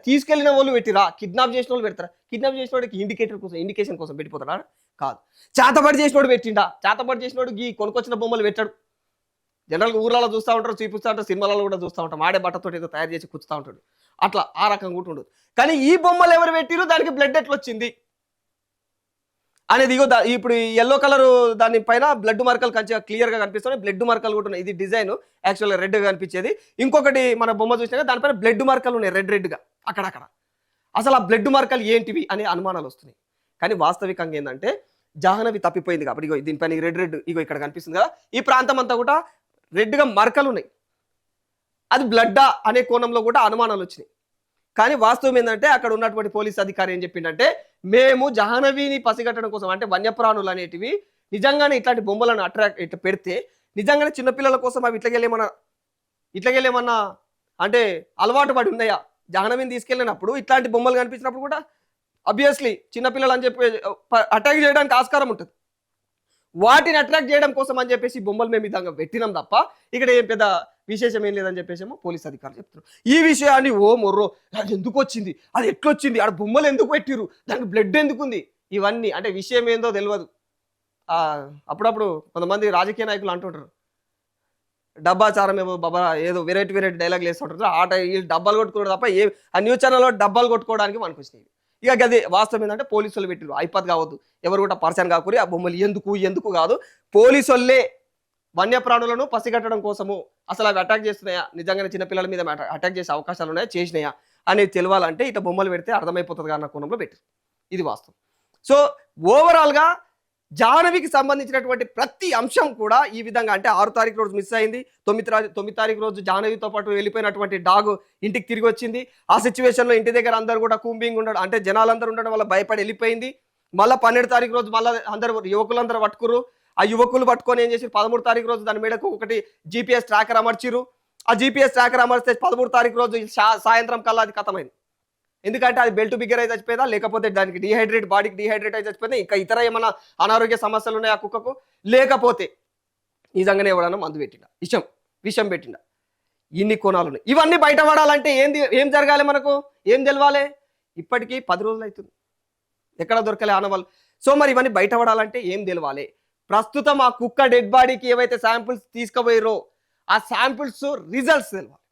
తీసుకెళ్లిన వాళ్ళు పెట్టిరా? కిడ్నాప్ చేసిన వాళ్ళు పెడతారా? కిడ్నాప్ చేసిన వాడికి ఇండికేషన్ కోసం పెట్టిపోతాడా? కాదు. చేతబడి చేసినోడు పెట్టిండా? చేతబడి చేసినోడు ఈ కొనుకొచ్చిన బొమ్మలు పెట్టాడు. జనరల్గా ఊర్లలో చూస్తూ ఉంటారు, చూపిస్తూ ఉంటారు, సినిమాలలో కూడా చూస్తూ ఉంటాం, ఆడే బట్టతో ఏదో తయారు చేసి కూర్చుతూ ఉంటాడు, అట్లా ఆ రకంగా కూడా ఉండదు. కానీ ఈ బొమ్మలు ఎవరు పెట్టిరు, దానికి బ్లడ్ ఎట్లా వచ్చింది అనేది ఇగో ఇప్పుడు ఎల్లో కలర్ దాని పైన బ్లడ్ మార్కలు క్లియర్ గా కనిపిస్తున్నాయి. బ్లడ్ మార్కలు కూడా ఉన్నాయి. ఇది డిజైన్ యాక్చువల్గా రెడ్ గా కనిపించేది. ఇంకొకటి మన బొమ్మ చూసినా దానిపైన బ్లడ్ మార్కలు ఉన్నాయి, రెడ్ గా అక్కడక్కడ. అసలు ఆ బ్లడ్ మార్కలు ఏంటివి అనే అనుమానాలు వస్తున్నాయి. కానీ వాస్తవికంగా ఏంటంటే జాహ్నవి తప్పిపోయింది కాబట్టి ఇగో దీనిపైన రెడ్ ఇగో ఇక్కడ కనిపిస్తుంది కదా, ఈ ప్రాంతం అంతా కూడా రెడ్ గా మరకలు ఉన్నాయి. అది బ్లడ్డా అనే కోణంలో కూడా అనుమానాలు వచ్చినాయి. కానీ వాస్తవం ఏంటంటే అక్కడ ఉన్నటువంటి పోలీస్ అధికారి ఏం చెప్పిండంటే, మేము జాహ్నవిని పసిగట్టడం కోసం, అంటే వన్యప్రాణులు అనేటివి నిజంగానే ఇట్లాంటి బొమ్మలను అట్రాక్ట్ ఇట్లా పెడితే నిజంగానే చిన్నపిల్లల కోసం అవి ఇట్లకెళ్ళేమన్నా అంటే అలవాటు పడి ఉన్నాయా? జాహ్నవిని తీసుకెళ్ళినప్పుడు ఇట్లాంటి బొమ్మలు కనిపించినప్పుడు కూడా అబ్వియస్లీ చిన్నపిల్లలు అని చెప్పి అటాక్ చేయడానికి ఆస్కారం ఉంటుంది. వాటిని అట్రాక్ట్ చేయడం కోసం అని చెప్పేసి బొమ్మలు మేము విధంగా పెట్టినాం తప్ప ఇక్కడ ఏం పెద్ద విశేషం ఏం లేదని చెప్పేసేమో పోలీస్ అధికారులు చెప్తున్నారు. ఈ విషయాన్ని ఓ మొర్రో అది ఎందుకు వచ్చింది, అది ఎట్లొచ్చింది, ఆడ బొమ్మలు ఎందుకు పెట్టిరు, దానికి బ్లడ్ ఎందుకుంది, ఇవన్నీ అంటే విషయం ఏందో తెలియదు. అప్పుడప్పుడు కొంతమంది రాజకీయ నాయకులు అంటుంటారు, డబ్బాచారం ఏమో బాబా ఏదో వెరైటీ డైలాగులు వేస్తుంటారు. ఈ డబ్బాలు కొట్టుకోవడం తప్ప ఆ న్యూస్ ఛానల్లో డబ్బాలు కొట్టుకోవడానికి మనకు వచ్చినాయి. ఇక గది వాస్తవం ఏంటంటే పోలీసులు పెట్టిరు, అయిపోద్ది కావద్దు, ఎవరు కూడా పర్సన్ కాకూరి, ఆ బొమ్మలు ఎందుకు కాదు, పోలీసులే వన్యప్రాణులను పసిగట్టడం కోసము అసలు అవి అటాక్ చేస్తున్నాయా, నిజంగానే చిన్నపిల్లల మీద అటాక్ చేసే అవకాశాలు ఉన్నాయా, చేసినాయా అనేది తెలియాలంటే ఇట్లా బొమ్మలు పెడితే అర్థమైపోతుంది అన్న కోణంలో పెట్టారు. ఇది వాస్తవం. సో ఓవరాల్గా జాహ్నవికి సంబంధించినటువంటి ప్రతి అంశం కూడా ఈ విధంగా, అంటే 6 తారీఖు రోజు మిస్ అయింది, 9 తారీఖు రోజు జాహ్నవితో పాటు వెళ్ళిపోయినటువంటి డాగ్ ఇంటికి తిరిగి వచ్చింది. ఆ సిచ్యువేషన్లో ఇంటి దగ్గర అందరూ కూడా కూంబింగ్ ఉండడం, అంటే జనాలందరూ ఉండడం వల్ల భయపడి వెళ్ళిపోయింది. మళ్ళీ 12 తారీఖు రోజు మళ్ళీ యువకులందరూ పట్టుకురు. ఆ యువకులు పట్టుకొని ఏం చేసి 13 తారీఖు రోజు దాని మీదకు ఒకటి GPS ట్రాకర్ అమర్చిరు. ఆ GPS ట్రాకర్ అమర్స్తే 13 తారీఖు రోజు సాయంత్రం కల్లా అది ఖతమైంది. ఎందుకంటే అది బెల్ట్ బిగ్గర్ అయితే చచ్చిపోయిందా, లేకపోతే దానికి బాడీకి డీహైడ్రేట్ అయితే చచ్చిపోయిందా, ఇంకా ఇతర ఏమైనా అనారోగ్య సమస్యలు ఉన్నాయి ఆ కుక్కకు, లేకపోతే నిజంగానే ఎవడన్నా మందు పెట్టిండా, విషం పెట్టిండా, ఇన్ని కోణాలు ఉన్నాయి. ఇవన్నీ బయటపడాలంటే ఏం జరగాలి, మనకు ఏం తెలవాలి? ఇప్పటికీ 10 రోజులు అవుతుంది, ఎక్కడ దొరకలే ఆనవాళ్ళు. సో మరి ఇవన్నీ బయటపడాలంటే ఏం తెలవాలి? ప్రస్తుతం ఆ కుక్క డెడ్ బాడీకి ఏవైతే శాంపిల్స్ తీసుకుపోయారో ఆ శాంపిల్స్ రిజల్ట్స్ తెలవాలి.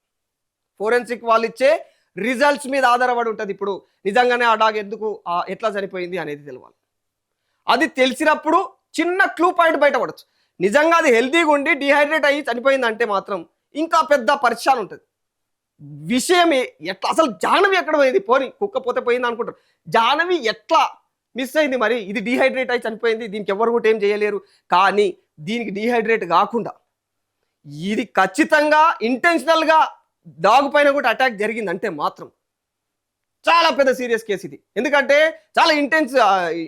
ఫోరెన్సిక్ వాళ్ళు ఇచ్చే రిజల్ట్స్ మీద ఆధారపడి ఉంటుంది. ఇప్పుడు నిజంగానే ఆ డాగ్ ఎట్లా చనిపోయింది అనేది తెలవాలి. అది తెలిసినప్పుడు చిన్న క్లూ పాయింట్ బయటపడచ్చు. నిజంగా అది హెల్తీగా ఉండి డిహైడ్రేట్ అయ్యి చనిపోయిందంటే మాత్రం ఇంకా పెద్ద పరిచయం ఉంటుంది. విషయం ఎట్లా, అసలు జాహ్నవి ఎక్కడ పోయింది, పోని కుక్క పోతే పోయింది అనుకుంటారు, జాహ్నవి ఎట్లా మిస్ అయింది, మరి ఇది డిహైడ్రేట్ అయి చనిపోయింది, దీనికి ఎవరు కూడా ఏం చేయలేరు. కానీ దీనికి డిహైడ్రేట్ కాకుండా ఇది ఖచ్చితంగా ఇంటెన్షనల్గా డాగ్ పైన కూడా అటాక్ జరిగిందంటే మాత్రం చాలా పెద్ద సీరియస్ కేసు ఇది. ఎందుకంటే చాలా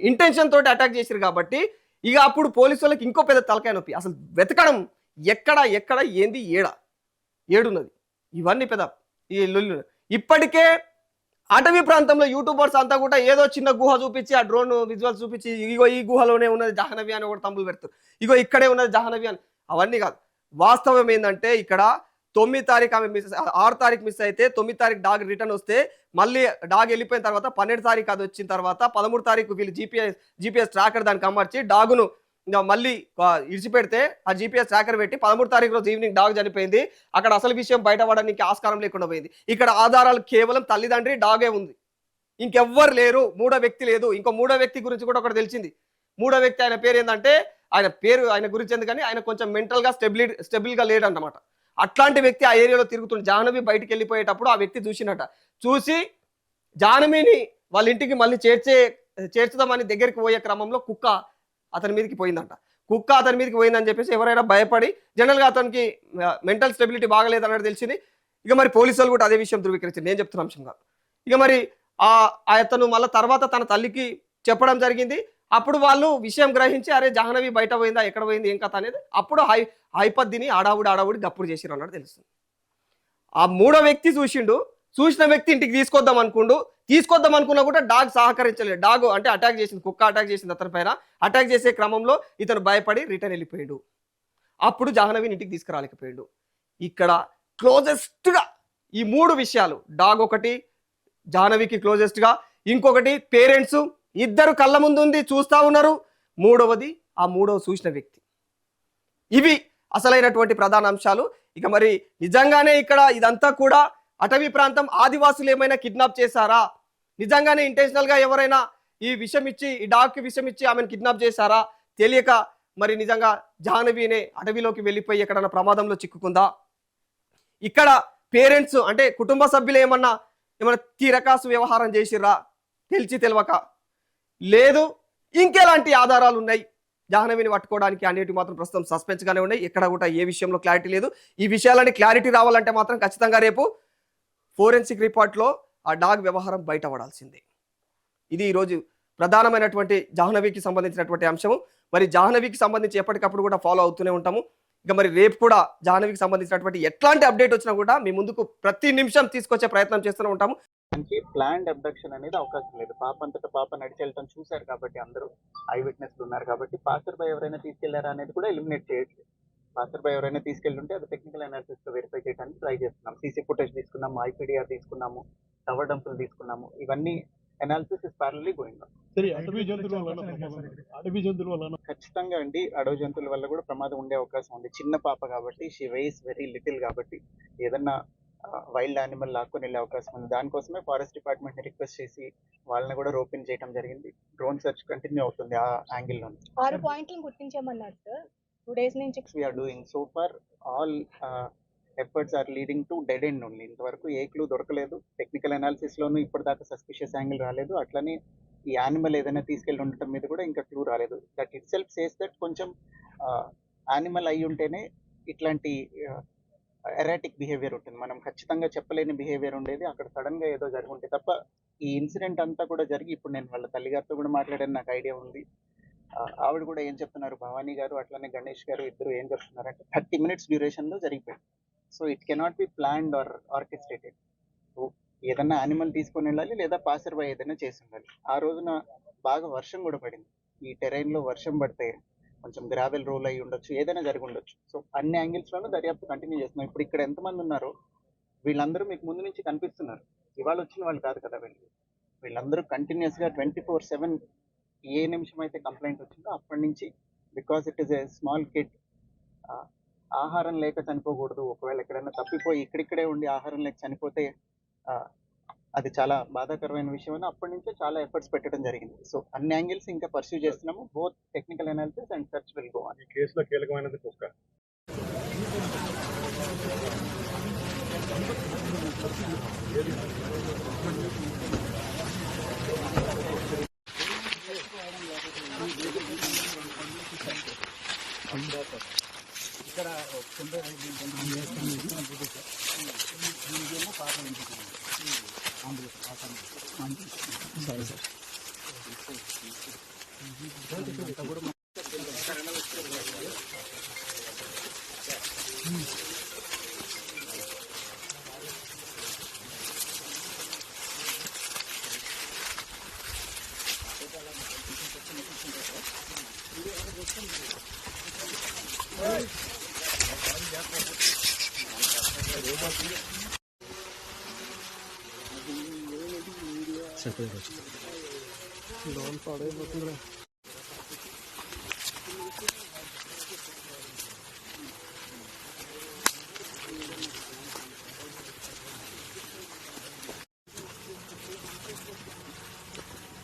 ఇంటెన్షన్ తోటి అటాక్ చేశారు కాబట్టి ఇక అప్పుడు పోలీసు వాళ్ళకి ఇంకో పెద్ద తలకాయ నొప్పి. అసలు వెతకడం ఎక్కడ ఏంది ఏడున్నది, ఇవన్నీ పెద్ద ఈ లొల్లు. ఇప్పటికే అటవీ ప్రాంతంలో యూట్యూబర్స్ అంతా కూడా ఏదో చిన్న గుహ చూపించి ఆ డ్రోన్ విజువల్స్ చూపించి ఇగో ఈ గుహలోనే ఉన్నది జాహ్నవి అని కూడా తంబులు పెడతారు, ఇగో ఇక్కడే ఉన్నది జాహ్నవి అని. అవన్నీ కాదు. వాస్తవం ఏంటంటే ఇక్కడ 9 తారీఖు ఆమె 6 తారీఖు మిస్ అయితే 9 తారీఖు డాగ్ రిటర్న్ వస్తే మళ్ళీ డాగ్ వెళ్ళిపోయిన తర్వాత 12 తారీఖు అది వచ్చిన తర్వాత 13 తారీఖు వీళ్ళు GPS ట్రాకర్ దానికి అమర్చి డాగును మళ్ళీ ఇడిచిపెడితే ఆ GPS ట్రాకర్ పెట్టి 13 తారీఖు రోజు ఈవినింగ్ డాగ్ చనిపోయింది. అక్కడ అసలు విషయం బయటపడడానికి ఆస్కారం లేకుండా పోయింది. ఇక్కడ ఆధారాలు కేవలం తల్లిదండ్రి డాగే ఉంది, ఇంకెవ్వరు లేరు, మూడో వ్యక్తి లేదు. ఇంకో మూడో వ్యక్తి గురించి కూడా ఒకటి తెలిసింది. మూడో వ్యక్తి ఆయన పేరు ఏంటంటే ఆయన గురించి ఎందుకని ఆయన కొంచెం మెంటల్గా స్టెబిల్గా లేడన్నమాట. అట్లాంటి వ్యక్తి ఆ ఏరియాలో తిరుగుతుంది. జాహ్నవి బయటికి వెళ్ళిపోయేటప్పుడు ఆ వ్యక్తి చూసి జాహ్నవిని వాళ్ళ ఇంటికి మళ్ళీ చేర్చుదామని దగ్గరికి పోయే క్రమంలో కుక్క అతని మీదకి పోయిందంట. కుక్క అతని మీదకి పోయిందని చెప్పేసి ఎవరైనా భయపడి, జనరల్గా అతనికి మెంటల్ స్టెబిలిటీ బాగలేదన్నట్టు తెలిసింది. ఇక మరి పోలీసులు కూడా అదే విషయం ధృవీకరించారు, నేను చెప్తున్న అంశం కాదు. ఇక మరి అతను మళ్ళీ తర్వాత తన తల్లికి చెప్పడం జరిగింది. అప్పుడు వాళ్ళు విషయం గ్రహించి అరే జాహ్నవి బయట పోయిందా, ఎక్కడ పోయింది, ఏం కథ అనేది అప్పుడు హైపద్దిని ఆడావుడి గప్పుడు చేసిరు అన్నట్టు తెలుస్తుంది. ఆ మూడో వ్యక్తి చూసిన వ్యక్తి ఇంటికి తీసుకొద్దాం అనుకున్నా కూడా డాగ్ సహకరించలేదు. డాగ్ అంటే కుక్క అటాక్ చేసింది అతని పైన. అటాక్ చేసే క్రమంలో ఇతను భయపడి రిటర్న్ వెళ్ళిపోయాడు. అప్పుడు జాహ్నవిని ఇంటికి తీసుకురాలేకపోయాడు. ఇక్కడ క్లోజెస్ట్గా ఈ 3 విషయాలు, డాగ్ ఒకటి జాహ్నవికి క్లోజెస్ట్గా, ఇంకొకటి పేరెంట్స్ ఇద్దరు కళ్ళ ముందు ఉంది చూస్తూ ఉన్నారు, మూడవది ఆ మూడవ చూసిన వ్యక్తి. ఇవి అసలైనటువంటి ప్రధాన అంశాలు. ఇక మరి నిజంగానే ఇక్కడ ఇదంతా కూడా అటవీ ప్రాంతం, ఆదివాసులు ఏమైనా కిడ్నాప్ చేశారా, నిజంగానే ఇంటెన్షనల్ గా ఎవరైనా ఈ విషయం ఇచ్చి, ఈ డాగ్కి విషయం ఇచ్చి ఆమెను కిడ్నాప్ చేశారా, తెలియక మరి నిజంగా జాహ్నవినే అటవీలోకి వెళ్ళిపోయి ఎక్కడన్నా ప్రమాదంలో చిక్కుకుందా, ఇక్కడ పేరెంట్స్ అంటే కుటుంబ సభ్యులు ఏమన్నా తీరకాసు వ్యవహారం చేసిర్రా తెలిసి తెలియక, లేదు ఇంకెలాంటి ఆధారాలు ఉన్నాయి జాహ్నవిని పట్టుకోవడానికి అనేటివి మాత్రం ప్రస్తుతం సస్పెన్స్ గానే ఉన్నాయి. ఎక్కడ కూడా ఏ విషయంలో క్లారిటీ లేదు. ఈ విషయాలని క్లారిటీ రావాలంటే మాత్రం ఖచ్చితంగా రేపు ఫోరెన్సిక్ రిపోర్ట్లో ఆ డాగ్ వ్యవహారం బయటపడాల్సిందే. ఇది ఈరోజు ప్రధానమైనటువంటి జాహ్నవికి సంబంధించినటువంటి అంశము. మరి జాహ్నవికి సంబంధించి ఎప్పటికప్పుడు కూడా ఫాలో అవుతూనే ఉంటాము. ఇక మరి రేపు కూడా జాహ్నవికి సంబంధించినటువంటి ఎట్లాంటి అప్డేట్ వచ్చినా కూడా మీ ముందుకు ప్రతి నిమిషం తీసుకొచ్చే ప్రయత్నం చేస్తూనే ఉంటాము. ప్లాన్డ్ అబ్డక్షన్ అనేది అవకాశం లేదు. పాప అంతటా పాప నడిచి వెళ్ళటం చూశారు కాబట్టి, అందరూ ఐ విట్నెస్లు ఉన్నారు కాబట్టి, పాసర్ బై ఎవరైనా తీసుకెళ్లారా అనేది కూడా ఎలిమినేట్ చేయట్లేదు. పాసర్ బై ఎవరైనా తీసుకెళ్తుంటే అది టెక్నికల్ అనాలిసిస్ తో వెరిఫై చేయడానికి ట్రై చేస్తున్నాం. సీసీ ఫుటేజ్ తీసుకున్నాము, ఐపీడీఆర్ తీసుకున్నాము, టవర్ డంపులు తీసుకున్నాము. ఇవన్నీ అనాలిసిస్ ఇస్ ప్యారలీ గోయింగ్ ఆన్. ఖచ్చితంగా అండి, అడవి జంతువుల వల్ల కూడా ప్రమాదం ఉండే అవకాశం ఉంది. చిన్న పాప కాబట్టి, షీ వెయిస్ వెరీ లిటిల్ కాబట్టి ఏదన్నా వైల్డ్ యానిమల్ లాక్కొని వెళ్ళే అవకాశం ఉంది. దానికోసమే ఫారెస్ట్ డిపార్ట్మెంట్ ని రిక్వెస్ట్ చేసి వాళ్ళని కూడా రోపిన్ చేయడం జరిగింది. డ్రోన్ సెర్చ్ కంటిన్యూ అవుతుంది ఆ యాంగిల్ లో. 6 పాయింట్లను గుర్తించామన్నారు సార్. 2 days నుంచి we are doing so far all efforts are leading to dead end only. ఇంతవరకు ఏ క్లూ దొరకలేదు. టెక్నికల్ అనాలిసిస్ లోనూ ఇప్పటిదాకా సస్పిషియస్ యాంగిల్ రాలేదు. అట్లనే ఈ యానిమల్ ఏదైనా తీసుకెళ్ళి ఉండటం మీద కూడా ఇంకా క్లూ రాలేదు. That it self says that కొంచెం యానిమల్ అయి ఉంటేనే ఇట్లాంటి ఎరాటిక్ బిహేవియర్ ఉంటుంది. మనం ఖచ్చితంగా చెప్పలేని బిహేవియర్ ఉండేది. అక్కడ సడన్ గా ఏదో జరిగి ఉంటే తప్ప ఈ ఇన్సిడెంట్ అంతా కూడా జరిగి, ఇప్పుడు నేను వాళ్ళ తల్లిగారితో కూడా మాట్లాడాను, నాకు ఐడియా ఉంది. ఆవిడ కూడా ఏం చెప్తున్నారు, భవానీ గారు అట్లానే గణేష్ గారు ఇద్దరు ఏం చెప్తున్నారంటే 30 minutes డ్యూరేషన్ లో జరిగిపోయింది. So it cannot be planned or orchestrated. So ఏదన్నా యానిమల్ తీసుకొని వెళ్ళాలి, లేదా పాసర్ బై ఏదైనా చేసి ఉండాలి. ఆ రోజున బాగా వర్షం కూడా పడింది. ఈ టెరైన్ లో వర్షం పడితే కొంచెం గ్రావెల్ రోల్ అయ్యి ఉండొచ్చు, ఏదైనా జరిగి ఉండొచ్చు. సో అన్ని యాంగిల్స్ లోనూ దర్యాప్తు కంటిన్యూ చేస్తున్నాం. ఇప్పుడు ఇక్కడ ఎంతమంది ఉన్నారో వీళ్ళందరూ మీకు ముందు నుంచి కనిపిస్తున్నారు. ఇవాళ వచ్చిన వాళ్ళు కాదు కదా వీళ్ళందరూ కంటిన్యూస్ గా 24/7 ఏ నిమిషం అయితే కంప్లైంట్ వచ్చిందో అప్పటి నుంచి, because it is a small kid, ఆహారం లేక చనిపోకూడదు. ఒకవేళ ఎక్కడైనా తప్పిపోయి ఇక్కడిక్కడే ఉండి ఆహారం లేక చనిపోతే అది చాలా బాధాకరమైన విషయం అని అప్పటి నుంచే చాలా ఎఫర్ట్స్ పెట్టడం జరిగింది. సో అన్ని యాంగిల్స్ ఇంకా పర్స్యూ చేస్తున్నాము. Both technical analysis and search will go on. ఈ కేసులో కీలకమైనది కుక్క. ఇక్కడ సరే సార్. చెప్పలేదు.